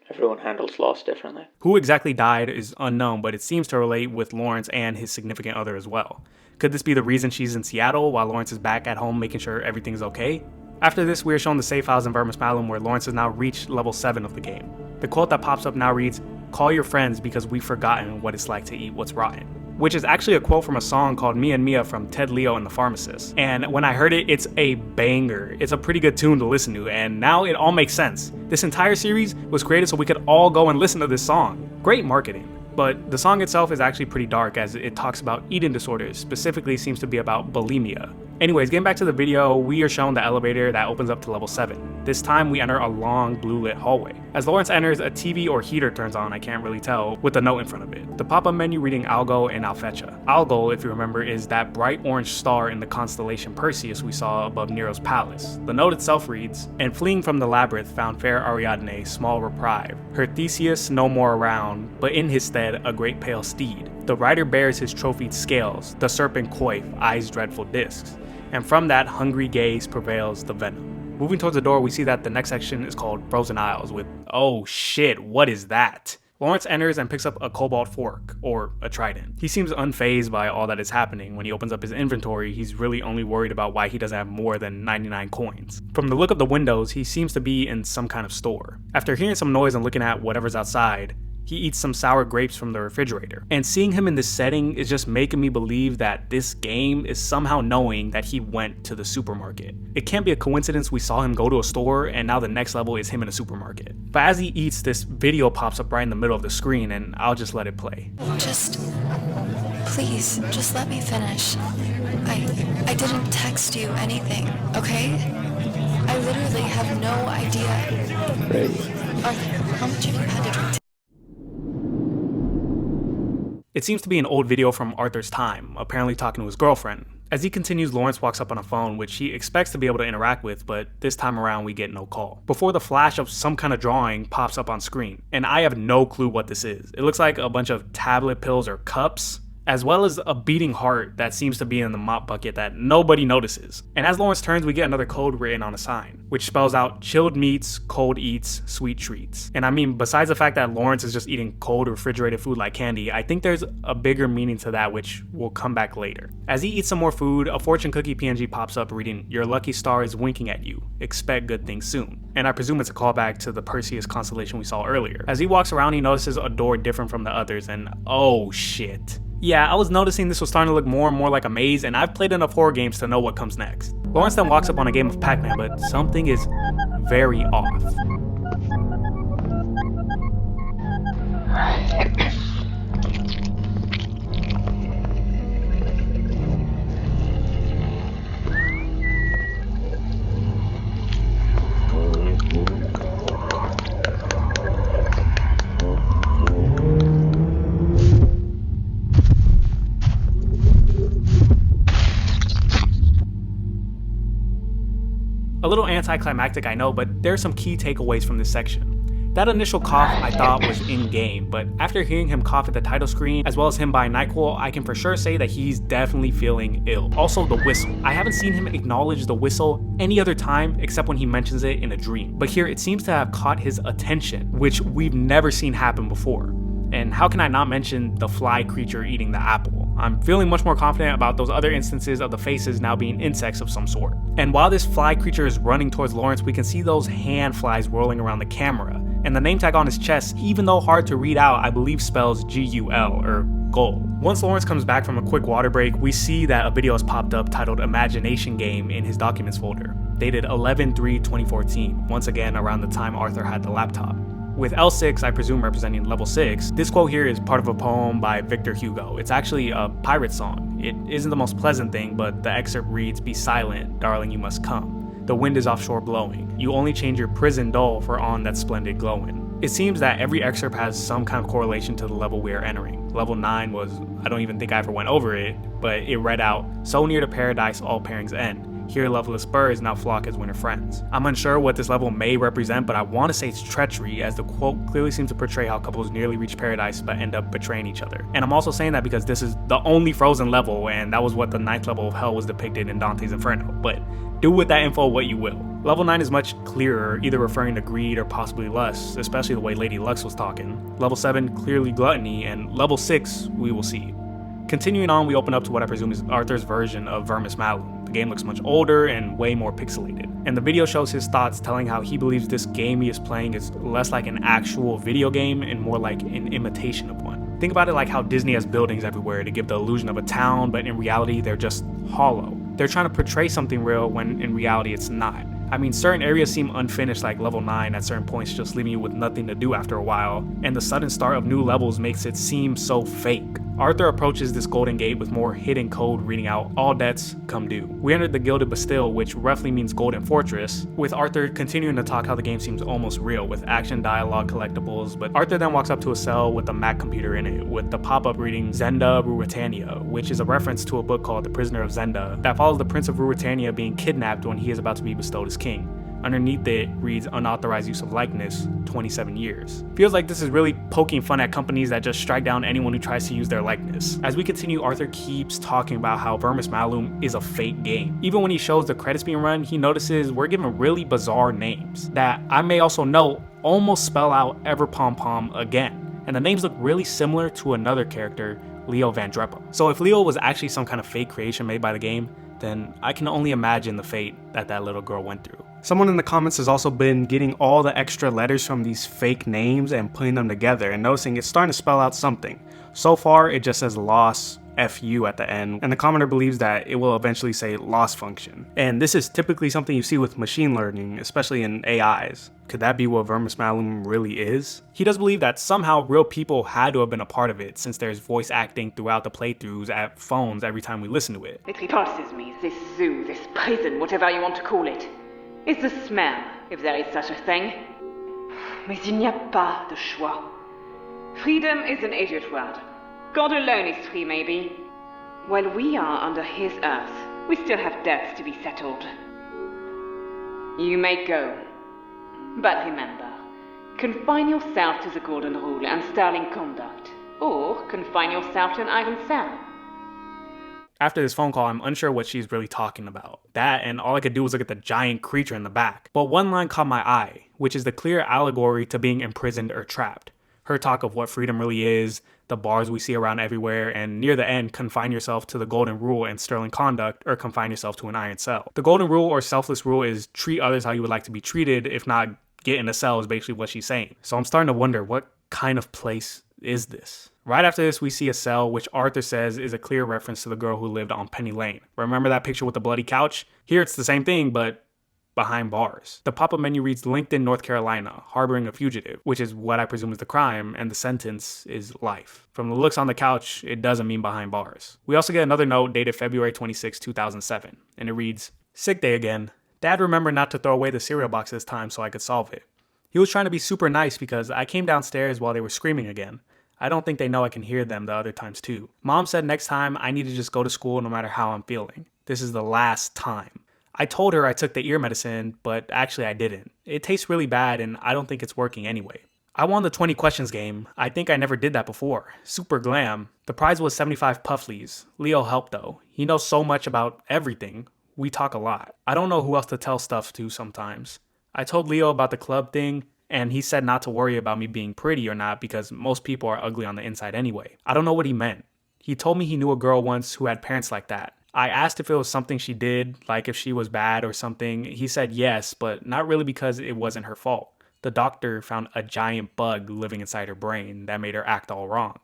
Everyone handles loss differently. Who exactly died is unknown, but it seems to relate with Lawrence and his significant other as well. Could this be the reason she's in Seattle while Lawrence is back at home making sure everything's okay? After this, we are shown the save files in Vermis Malum where Lawrence has now reached level 7 of the game. The quote that pops up now reads, "Call your friends because we've forgotten what it's like to eat what's rotten." Which is actually a quote from a song called Me and Mia from Ted Leo and the Pharmacist. And when I heard it, it's a banger. It's a pretty good tune to listen to, and now it all makes sense. This entire series was created so we could all go and listen to this song. Great marketing. But the song itself is actually pretty dark as it talks about eating disorders, specifically seems to be about bulimia. Anyways, getting back to the video, we are shown the elevator that opens up to level 7. This time we enter a long blue lit hallway. As Lawrence enters, a TV or heater turns on, I can't really tell, with a note in front of it. The pop-up menu reading Algol and Alfecha. Algol, if you remember, is that bright orange star in the constellation Perseus we saw above Nero's palace. The note itself reads, "And fleeing from the labyrinth found fair Ariadne, small reprieve. Her Theseus no more around, but in his stead a great pale steed. The rider bears his trophied scales, the serpent coif, eyes dreadful discs. And from that hungry gaze prevails the venom." Moving towards the door, we see that the next section is called Frozen Isles with, oh shit, what is that? Lawrence enters and picks up a cobalt fork, or a trident. He seems unfazed by all that is happening. When he opens up his inventory, he's really only worried about why he doesn't have more than 99 coins. From the look of the windows, he seems to be in some kind of store. After hearing some noise and looking at whatever's outside, he eats some sour grapes from the refrigerator. And seeing him in this setting is just making me believe that this game is somehow knowing that he went to the supermarket. It can't be a coincidence we saw him go to a store and now the next level is him in a supermarket. But as he eats, this video pops up right in the middle of the screen and I'll just let it play. Please, just let me finish. I didn't text you anything, okay? I literally have no idea. Great. Arthur, how much have you had to drink? It seems to be an old video from Arthur's time, apparently talking to his girlfriend. As he continues, Lawrence walks up on a phone, which he expects to be able to interact with, but this time around we get no call. Before the flash of some kind of drawing pops up on screen, and I have no clue what this is. It looks like a bunch of tablet pills or cups, as well as a beating heart that seems to be in the mop bucket that nobody notices. And as Lawrence turns, we get another code written on a sign, which spells out chilled meats, cold eats, sweet treats. And I mean, besides the fact that Lawrence is just eating cold refrigerated food like candy, I think there's a bigger meaning to that which will come back later. As he eats some more food, a fortune cookie PNG pops up reading, "Your lucky star is winking at you. Expect good things soon." And I presume it's a callback to the Perseus constellation we saw earlier. As he walks around, he notices a door different from the others and oh shit. Yeah, I was noticing this was starting to look more and more like a maze, and I've played enough horror games to know what comes next. Lawrence then walks up on a game of Pac-Man, but something is very off. A little anticlimactic, I know, but there are some key takeaways from this section. That initial cough I thought was in-game, but after hearing him cough at the title screen, as well as him buying NyQuil, I can for sure say that he's definitely feeling ill. Also, the whistle. I haven't seen him acknowledge the whistle any other time except when he mentions it in a dream. But here, it seems to have caught his attention, which we've never seen happen before. And how can I not mention the fly creature eating the apple? I'm feeling much more confident about those other instances of the faces now being insects of some sort. And while this fly creature is running towards Lawrence, we can see those hand flies rolling around the camera. And the name tag on his chest, even though hard to read out, I believe spells G-U-L, or goal. Once Lawrence comes back from a quick water break, we see that a video has popped up titled Imagination Game in his documents folder, dated 11/3/2014, once again around the time Arthur had the laptop. With L6, I presume representing level 6, this quote here is part of a poem by Victor Hugo. It's actually a pirate song. It isn't the most pleasant thing, but the excerpt reads, "Be silent, darling, you must come. The wind is offshore blowing. You only change your prison dull for on that splendid glowing." It seems that every excerpt has some kind of correlation to the level we are entering. Level 9 was, I don't even think I ever went over it, but it read out, "So near to paradise all pairings end. Here loveless birds now flock as winter friends." I'm unsure what this level may represent, but I want to say it's treachery, as the quote clearly seems to portray how couples nearly reach paradise but end up betraying each other. And I'm also saying that because this is the only frozen level, and that was what the 9th level of hell was depicted in Dante's Inferno, but do with that info what you will. Level 9 is much clearer, either referring to greed or possibly lust, especially the way Lady Lux was talking. Level 7, clearly gluttony, and level 6, we will see. Continuing on, we open up to what I presume is Arthur's version of Vermis Malum. The game looks much older and way more pixelated. And the video shows his thoughts, telling how he believes this game he is playing is less like an actual video game and more like an imitation of one. Think about it like how Disney has buildings everywhere to give the illusion of a town, but in reality they're just hollow. They're trying to portray something real when in reality it's not. I mean, certain areas seem unfinished like level 9 at certain points, just leaving you with nothing to do after a while, and the sudden start of new levels makes it seem so fake. Arthur approaches this golden gate with more hidden code reading out, "All debts come due." We entered the Gilded Bastille, which roughly means Golden Fortress, with Arthur continuing to talk how the game seems almost real, with action, dialogue, collectibles, but Arthur then walks up to a cell with a Mac computer in it, with the pop-up reading Zenda Ruritania, which is a reference to a book called The Prisoner of Zenda, that follows the Prince of Ruritania being kidnapped when he is about to be bestowed as king. Underneath it reads unauthorized use of likeness, 27 years. Feels like this is really poking fun at companies that just strike down anyone who tries to use their likeness. As we continue, Arthur keeps talking about how Vermis Malum is a fake game. Even when he shows the credits being run, he notices we're given really bizarre names that I may also note almost spell out Ever Pom Pom again. And the names look really similar to another character, Leo Van Drepa. So if Leo was actually some kind of fake creation made by the game, then I can only imagine the fate that little girl went through. Someone in the comments has also been getting all the extra letters from these fake names and putting them together and noticing it's starting to spell out something. So far, it just says loss, FU at the end, and the commenter believes that it will eventually say loss function. And this is typically something you see with machine learning, especially in AIs. Could that be what Vermis Malum really is? He does believe that somehow real people had to have been a part of it, since there's voice acting throughout the playthroughs at phones every time we listen to it. It repulses me, this zoo, this prison, whatever you want to call it. It's the smell, if there is such a thing. Mais il n'y a pas de choix. Freedom is an idiot word. God alone is free, maybe. While we are under his earth, we still have debts to be settled. You may go. But remember, confine yourself to the golden rule and sterling conduct, or confine yourself to an iron cell. After this phone call, I'm unsure what she's really talking about. That, and all I could do was look at the giant creature in the back. But one line caught my eye, which is the clear allegory to being imprisoned or trapped. Her talk of what freedom really is, the bars we see around everywhere, and near the end, confine yourself to the golden rule and sterling conduct, or confine yourself to an iron cell. The golden rule or selfless rule is treat others how you would like to be treated, if not get in a cell, is basically what she's saying. So I'm starting to wonder, what kind of place is this? Right after this, we see a cell, which Arthur says is a clear reference to the girl who lived on Penny Lane. Remember that picture with the bloody couch? Here it's the same thing, but behind bars. The pop-up menu reads LinkedIn, North Carolina, harboring a fugitive, which is what I presume is the crime, and the sentence is life. From the looks on the couch, it doesn't mean behind bars. We also get another note dated February 26, 2007, and it reads, "Sick day again. Dad remembered not to throw away the cereal box this time so I could solve it. He was trying to be super nice because I came downstairs while they were screaming again. I don't think they know I can hear them the other times too. Mom said next time I need to just go to school no matter how I'm feeling. This is the last time. I told her I took the ear medicine, but actually I didn't. It tastes really bad and I don't think it's working anyway. I won the 20 questions game. I think I never did that before. Super glam. The prize was 75 pufflies. Leo helped though. He knows so much about everything. We talk a lot. I don't know who else to tell stuff to sometimes. I told Leo about the club thing, and he said not to worry about me being pretty or not because most people are ugly on the inside anyway. I don't know what he meant. He told me he knew a girl once who had parents like that. I asked if it was something she did, like if she was bad or something. He said yes, but not really because it wasn't her fault. The doctor found a giant bug living inside her brain that made her act all wrong.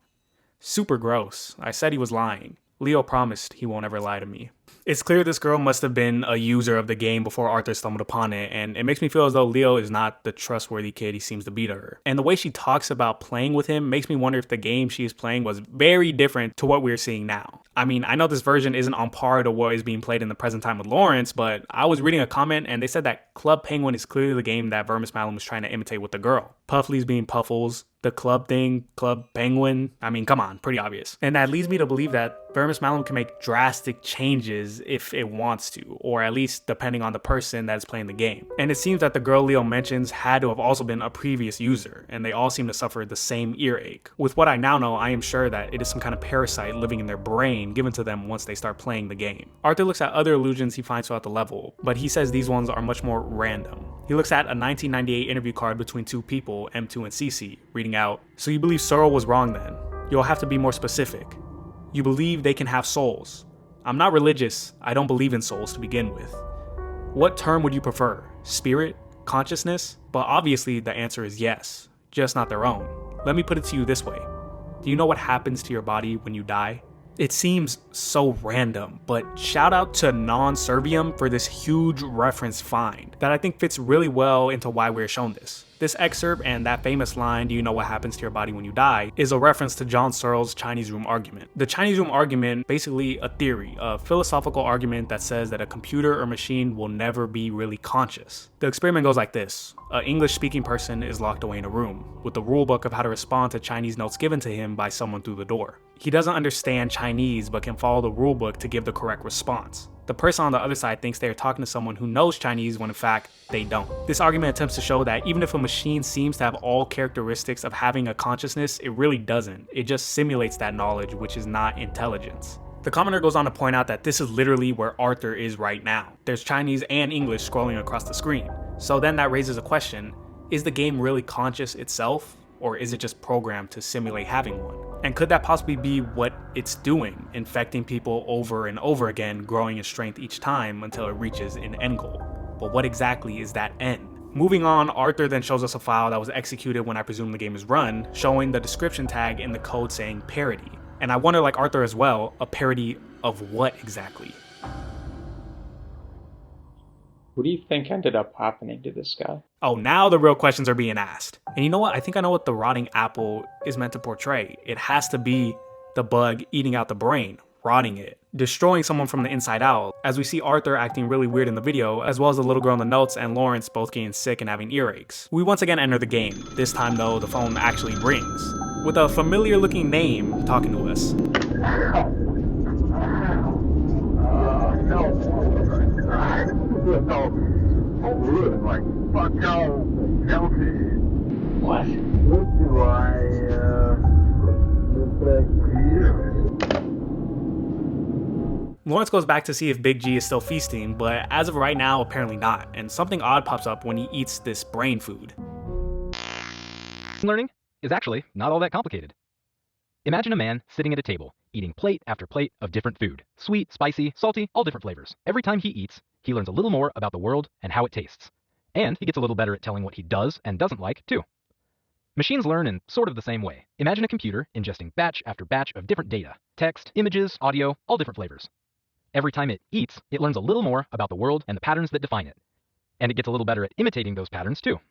Super gross. I said he was lying. Leo promised he won't ever lie to me. It's clear this girl must have been a user of the game before Arthur stumbled upon it, and it makes me feel as though Leo is not the trustworthy kid he seems to be to her. And the way she talks about playing with him makes me wonder if the game she is playing was very different to what we're seeing now. I mean, I know this version isn't on par to what is being played in the present time with Lawrence, but I was reading a comment and they said that Club Penguin is clearly the game that Vermis Malum was trying to imitate with the girl. Pufflies being Puffles, the club thing, Club Penguin. I mean, come on, pretty obvious. And that leads me to believe that Vermis Malum can make drastic changes if it wants to, or at least depending on the person that is playing the game. And it seems that the girl Leo mentions had to have also been a previous user, and they all seem to suffer the same earache. With what I now know, I am sure that it is some kind of parasite living in their brain given to them once they start playing the game. Arthur looks at other illusions he finds throughout the level, but he says these ones are much more random. He looks at a 1998 interview card between two people, M2 and CC, reading out, "So you believe Searle was wrong then? You'll have to be more specific. You believe they can have souls. I'm not religious, I don't believe in souls to begin with. What term would you prefer? Spirit? Consciousness?" But obviously the answer is yes, just not their own. Let me put it to you this way. Do you know what happens to your body when you die? It seems so random, but shout out to Non-Servium for this huge reference find that I think fits really well into why we're shown this. This excerpt and that famous line, "Do you know what happens to your body when you die?" is a reference to John Searle's Chinese room argument. The Chinese room argument, basically a theory, a philosophical argument that says that a computer or machine will never be really conscious. The experiment goes like this. An English-speaking person is locked away in a room with the rulebook of how to respond to Chinese notes given to him by someone through the door. He doesn't understand Chinese but can follow the rulebook to give the correct response. The person on the other side thinks they are talking to someone who knows Chinese when in fact they don't. This argument attempts to show that even if a machine seems to have all characteristics of having a consciousness, it really doesn't. It just simulates that knowledge, which is not intelligence. The commenter goes on to point out that this is literally where Arthur is right now. There's Chinese and English scrolling across the screen. So then that raises a question, is the game really conscious itself? Or is it just programmed to simulate having one? And could that possibly be what it's doing, infecting people over and over again, growing in strength each time until it reaches an end goal? But what exactly is that end? Moving on, Arthur then shows us a file that was executed when I presume the game is run, showing the description tag in the code saying parody. And I wonder, like Arthur as well, a parody of what exactly? What do you think ended up happening to this guy? Oh, now the real questions are being asked. And you know what? I think I know what the rotting apple is meant to portray. It has to be the bug eating out the brain, rotting it, destroying someone from the inside out, as we see Arthur acting really weird in the video, as well as the little girl in the notes and Lawrence both getting sick and having earaches. We once again enter the game. This time though, the phone actually rings, with a familiar looking name talking to us. What? Lawrence goes back to see if Big G is still feasting, but as of right now, apparently not, and something odd pops up when he eats this brain food. Learning is actually not all that complicated. Imagine a man sitting at a table, eating plate after plate of different food. Sweet, spicy, salty, all different flavors. Every time he eats, he learns a little more about the world and how it tastes. And he gets a little better at telling what he does and doesn't like, too. Machines learn in sort of the same way. Imagine a computer ingesting batch after batch of different data, text, images, audio, all different flavors. Every time it eats, it learns a little more about the world and the patterns that define it. And it gets a little better at imitating those patterns too.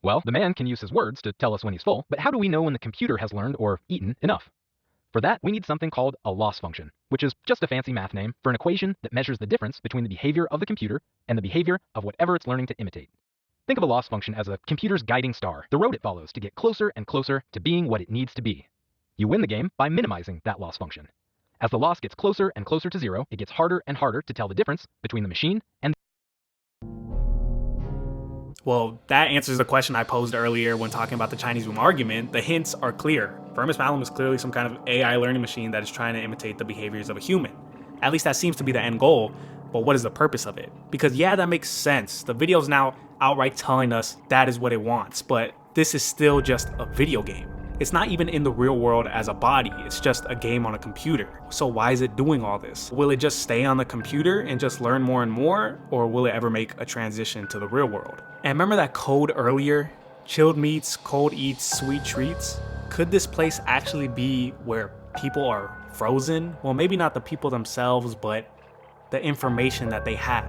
Well, the man can use his words to tell us when he's full, but how do we know when the computer has learned or eaten enough? For that, we need something called a loss function, which is just a fancy math name for an equation that measures the difference between the behavior of the computer and the behavior of whatever it's learning to imitate. Think of a loss function as a computer's guiding star, the road it follows to get closer and closer to being what it needs to be. You win the game by minimizing that loss function. As the loss gets closer and closer to zero, it gets harder and harder to tell the difference between the machine and Well, that answers the question I posed earlier when talking about the Chinese room argument. The hints are clear. Vermis Malum is clearly some kind of AI learning machine that is trying to imitate the behaviors of a human. At least that seems to be the end goal, but what is the purpose of it? Because yeah, that makes sense. The video is now outright telling us that is what it wants, but this is still just a video game. It's not even in the real world as a body, it's just a game on a computer. So why is it doing all this? Will it just stay on the computer and just learn more and more? Or will it ever make a transition to the real world? And remember that code earlier? Chilled meats, cold eats, sweet treats? Could this place actually be where people are frozen? Well, maybe not the people themselves, but the information that they have.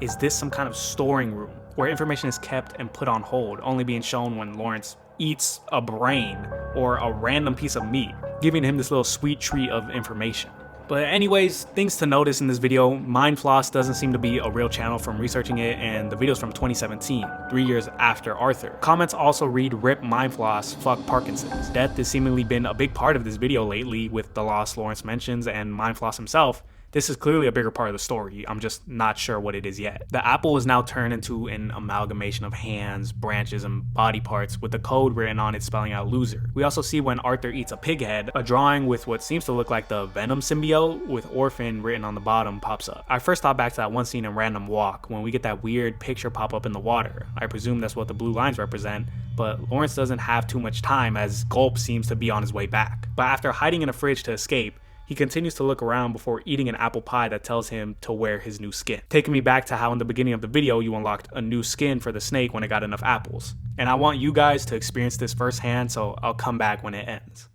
Is this some kind of storing room where information is kept and put on hold, only being shown when Lawrence eats a brain or a random piece of meat, giving him this little sweet treat of information? But anyways, things to notice in this video: Mind Floss doesn't seem to be a real channel from researching it, and the video's from 2017, 3 years after Arthur. Comments also read "Rip Mind Floss, fuck Parkinson's." Death has seemingly been a big part of this video lately, with the loss Lawrence mentions and Mind Floss himself. This is clearly a bigger part of the story, I'm just not sure what it is yet. The apple is now turned into an amalgamation of hands, branches, and body parts, with the code written on it spelling out loser. We also see when Arthur eats a pig head, a drawing with what seems to look like the Venom symbiote with orphan written on the bottom pops up. I first thought back to that one scene in Random Walk when we get that weird picture pop up in the water. I presume that's what the blue lines represent, but Lawrence doesn't have too much time as Gulp seems to be on his way back. But after hiding in a fridge to escape, he continues to look around before eating an apple pie that tells him to wear his new skin. Taking me back to how in the beginning of the video you unlocked a new skin for the snake when it got enough apples. And I want you guys to experience this firsthand, so I'll come back when it ends.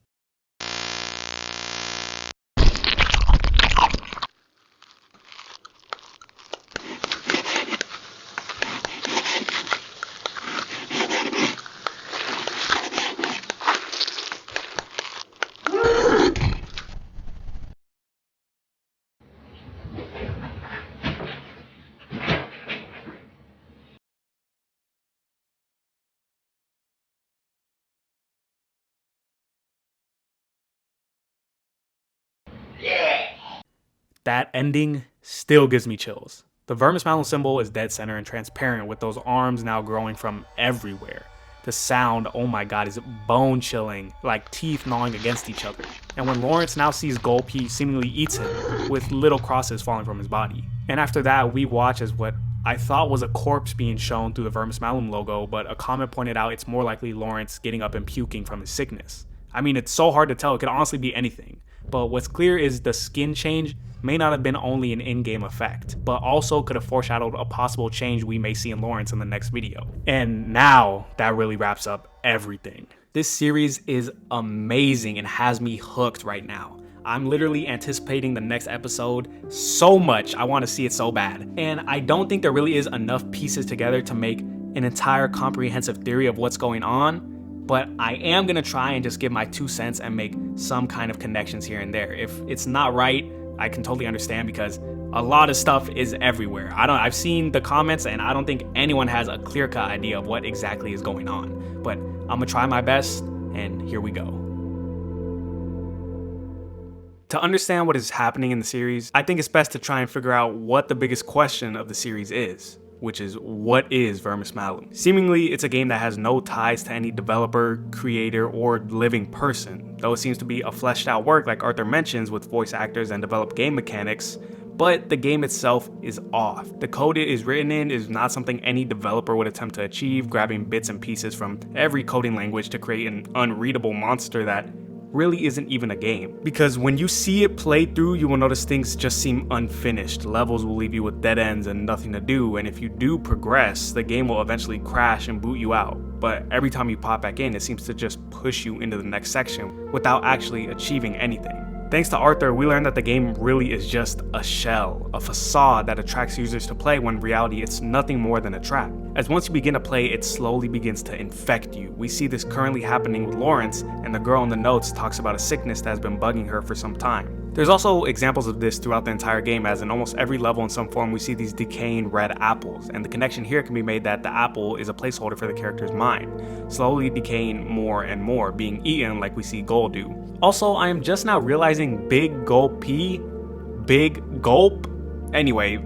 That ending still gives me chills. The Vermis Malum symbol is dead center and transparent, with those arms now growing from everywhere. The sound, oh my god, is bone chilling, like teeth gnawing against each other. And when Lawrence now sees Gulp, he seemingly eats him, with little crosses falling from his body. And after that, we watch as what I thought was a corpse being shown through the Vermis Malum logo, but a comment pointed out it's more likely Lawrence getting up and puking from his sickness. I mean, it's so hard to tell, it could honestly be anything. But what's clear is the skin change may not have been only an in-game effect, but also could have foreshadowed a possible change we may see in Lawrence in the next video. And now, that really wraps up everything. This series is amazing and has me hooked right now. I'm literally anticipating the next episode so much. I want to see it so bad. And I don't think there really is enough pieces together to make an entire comprehensive theory of what's going on, but I am gonna try and just give my 2 cents and make some kind of connections here and there. If it's not right, I can totally understand, because a lot of stuff is everywhere. I've seen the comments and I don't think anyone has a clear-cut idea of what exactly is going on. But I'm gonna try my best, and here we go. To understand what is happening in the series, I think it's best to try and figure out what the biggest question of the series is, which is, what is Vermis Malum? Seemingly, it's a game that has no ties to any developer, creator, or living person, though it seems to be a fleshed out work like Arthur mentions, with voice actors and developed game mechanics, but the game itself is off. The code it is written in is not something any developer would attempt to achieve, grabbing bits and pieces from every coding language to create an unreadable monster that really isn't even a game. Because when you see it play through, you will notice things just seem unfinished. Levels will leave you with dead ends and nothing to do, and if you do progress, the game will eventually crash and boot you out. But every time you pop back in, it seems to just push you into the next section without actually achieving anything. Thanks to Arthur, we learned that the game really is just a shell, a facade that attracts users to play when in reality it's nothing more than a trap. As once you begin to play, it slowly begins to infect you. We see this currently happening with Lawrence, and the girl in the notes talks about a sickness that has been bugging her for some time. There's also examples of this throughout the entire game, as in almost every level in some form we see these decaying red apples, and the connection here can be made that the apple is a placeholder for the character's mind, slowly decaying more and more, being eaten like we see Gold do. Also, I am just now realizing Big Gulp P, Big Gulp? Anyway,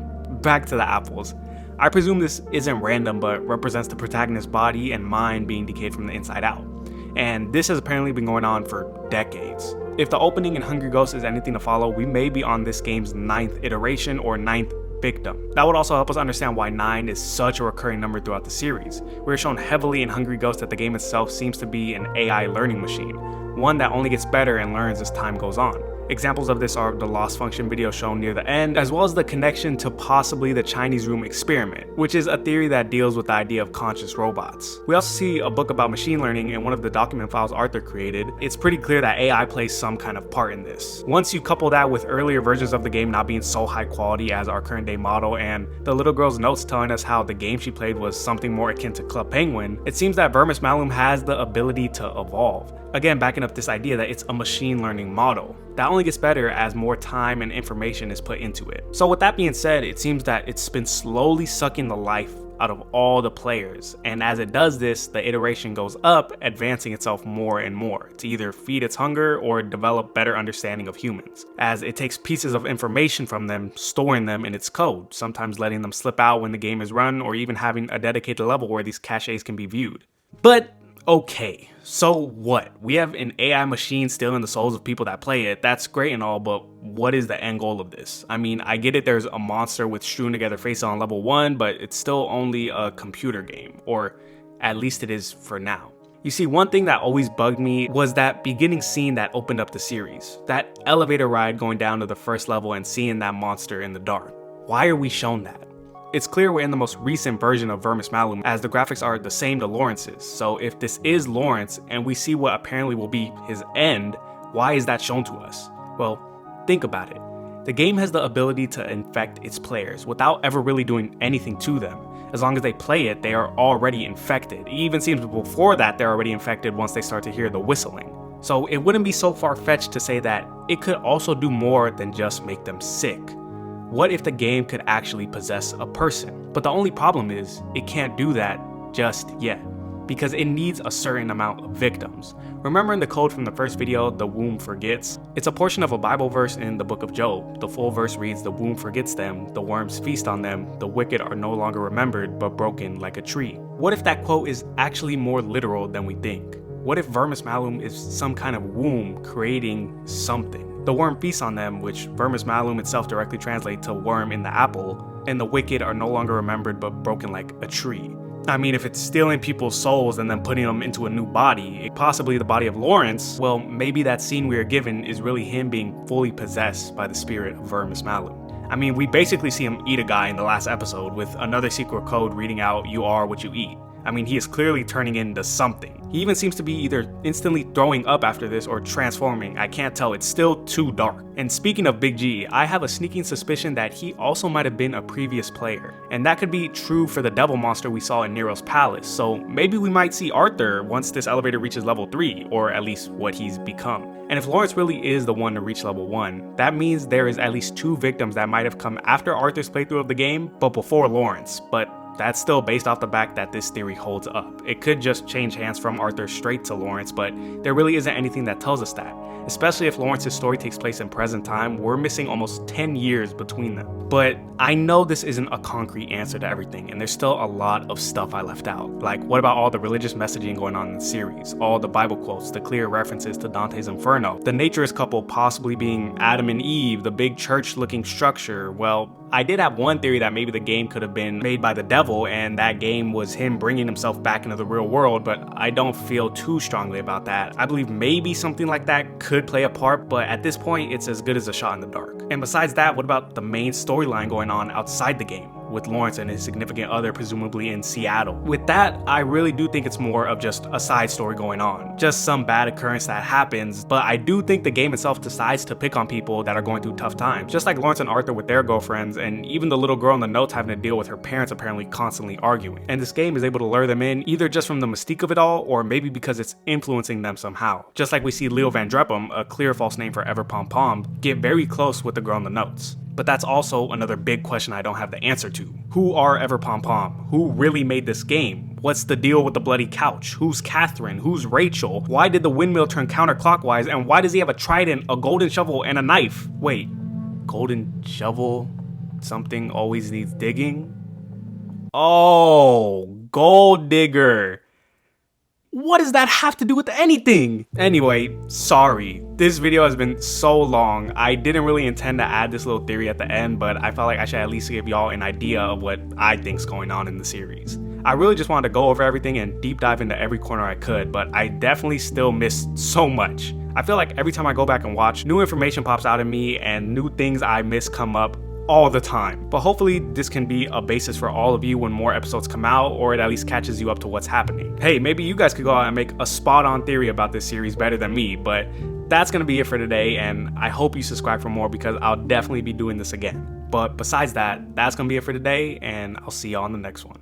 back to the apples. I presume this isn't random, but represents the protagonist's body and mind being decayed from the inside out. And this has apparently been going on for decades. If the opening in Hungry Ghost is anything to follow, we may be on this game's 9th iteration or 9th victim. That would also help us understand why 9 is such a recurring number throughout the series. We're shown heavily in Hungry Ghost that the game itself seems to be an AI learning machine, one that only gets better and learns as time goes on. Examples of this are the loss function video shown near the end, as well as the connection to possibly the Chinese room experiment, which is a theory that deals with the idea of conscious robots. We also see a book about machine learning in one of the document files Arthur created. It's pretty clear that AI plays some kind of part in this. Once you couple that with earlier versions of the game not being so high quality as our current day model, and the little girl's notes telling us how the game she played was something more akin to Club Penguin, it seems that Vermis Malum has the ability to evolve. Again, backing up this idea that it's a machine learning model. That only gets better as more time and information is put into it. So with that being said, it seems that it's been slowly sucking the life out of all the players, and as it does this, the iteration goes up, advancing itself more and more to either feed its hunger or develop better understanding of humans, as it takes pieces of information from them, storing them in its code, sometimes letting them slip out when the game is run, or even having a dedicated level where these caches can be viewed. But okay, so what? We have an AI machine stealing the souls of people that play it. That's great and all, but what is the end goal of this? I mean, I get it, there's a monster with strewn together faces on level 1, but it's still only a computer game, or at least it is for now. You see, one thing that always bugged me was that beginning scene that opened up the series. That elevator ride going down to the first level and seeing that monster in the dark. Why are we shown that? It's clear we're in the most recent version of Vermis Malum, as the graphics are the same to Lawrence's, so if this is Lawrence and we see what apparently will be his end, why is that shown to us? Well, think about it. The game has the ability to infect its players without ever really doing anything to them. As long as they play it, they are already infected. It even seems before that they're already infected once they start to hear the whistling. So it wouldn't be so far-fetched to say that it could also do more than just make them sick. What if the game could actually possess a person? But the only problem is, it can't do that just yet, because it needs a certain amount of victims. Remember in the code from the first video, the womb forgets? It's a portion of a Bible verse in the book of Job. The full verse reads, "The womb forgets them, the worms feast on them, the wicked are no longer remembered, but broken like a tree." What if that quote is actually more literal than we think? What if Vermis Malum is some kind of womb creating something? The worm feasts on them, which Vermis Malum itself directly translates to worm in the apple, and the wicked are no longer remembered but broken like a tree. I mean, if it's stealing people's souls and then putting them into a new body, possibly the body of Lawrence, well, maybe that scene we are given is really him being fully possessed by the spirit of Vermis Malum. I mean, we basically see him eat a guy in the last episode with another secret code reading out, "You are what you eat." I mean, he is clearly turning into something. He even seems to be either instantly throwing up after this or transforming. I can't tell, it's still too dark. And speaking of Big G, I have a sneaking suspicion that he also might have been a previous player. And that could be true for the devil monster we saw in Nero's palace, so maybe we might see Arthur once this elevator reaches level 3, or at least what he's become. And if Lawrence really is the one to reach level 1, that means there is at least 2 victims that might have come after Arthur's playthrough of the game, but before Lawrence. But that's still based off the fact that this theory holds up. It could just change hands from Arthur straight to Lawrence, but there really isn't anything that tells us that. Especially if Lawrence's story takes place in present time, we're missing almost 10 years between them. But I know this isn't a concrete answer to everything, and there's still a lot of stuff I left out. Like, what about all the religious messaging going on in the series? All the Bible quotes, the clear references to Dante's Inferno, the naturist couple possibly being Adam and Eve, the big church-looking structure. Well, I did have one theory that maybe the game could have been made by the devil and that game was him bringing himself back into the real world, but I don't feel too strongly about that. I believe maybe something like that could play a part, but at this point, it's as good as a shot in the dark. And besides that, what about the main storyline going on outside the game, with Lawrence and his significant other presumably in Seattle? With that, I really do think it's more of just a side story going on, just some bad occurrence that happens, but I do think the game itself decides to pick on people that are going through tough times, just like Lawrence and Arthur with their girlfriends, and even the little girl in the notes having to deal with her parents apparently constantly arguing. And this game is able to lure them in, either just from the mystique of it all, or maybe because it's influencing them somehow. Just like we see Leo Van Drepham, a clear false name for Ever Pom Pom, get very close with the girl in the notes. But that's also another big question I don't have the answer to. Who are Ever Pom Pom? Who really made this game? What's the deal with the bloody couch? Who's Catherine? Who's Rachel? Why did the windmill turn counterclockwise? And why does he have a trident, a golden shovel, and a knife? Wait, golden shovel? Something always needs digging? Oh, gold digger. What does that have to do with anything? Anyway, sorry. This video has been so long. I didn't really intend to add this little theory at the end, but I felt like I should at least give y'all an idea of what I think's going on in the series. I really just wanted to go over everything and deep dive into every corner I could, but I definitely still missed so much. I feel like every time I go back and watch, new information pops out of me and new things I miss come up all the time. But hopefully this can be a basis for all of you when more episodes come out, or it at least catches you up to what's happening. Hey, maybe you guys could go out and make a spot-on theory about this series better than me, but that's gonna be it for today, and I hope you subscribe for more because I'll definitely be doing this again. But besides that, that's gonna be it for today, and I'll see y'all on the next one.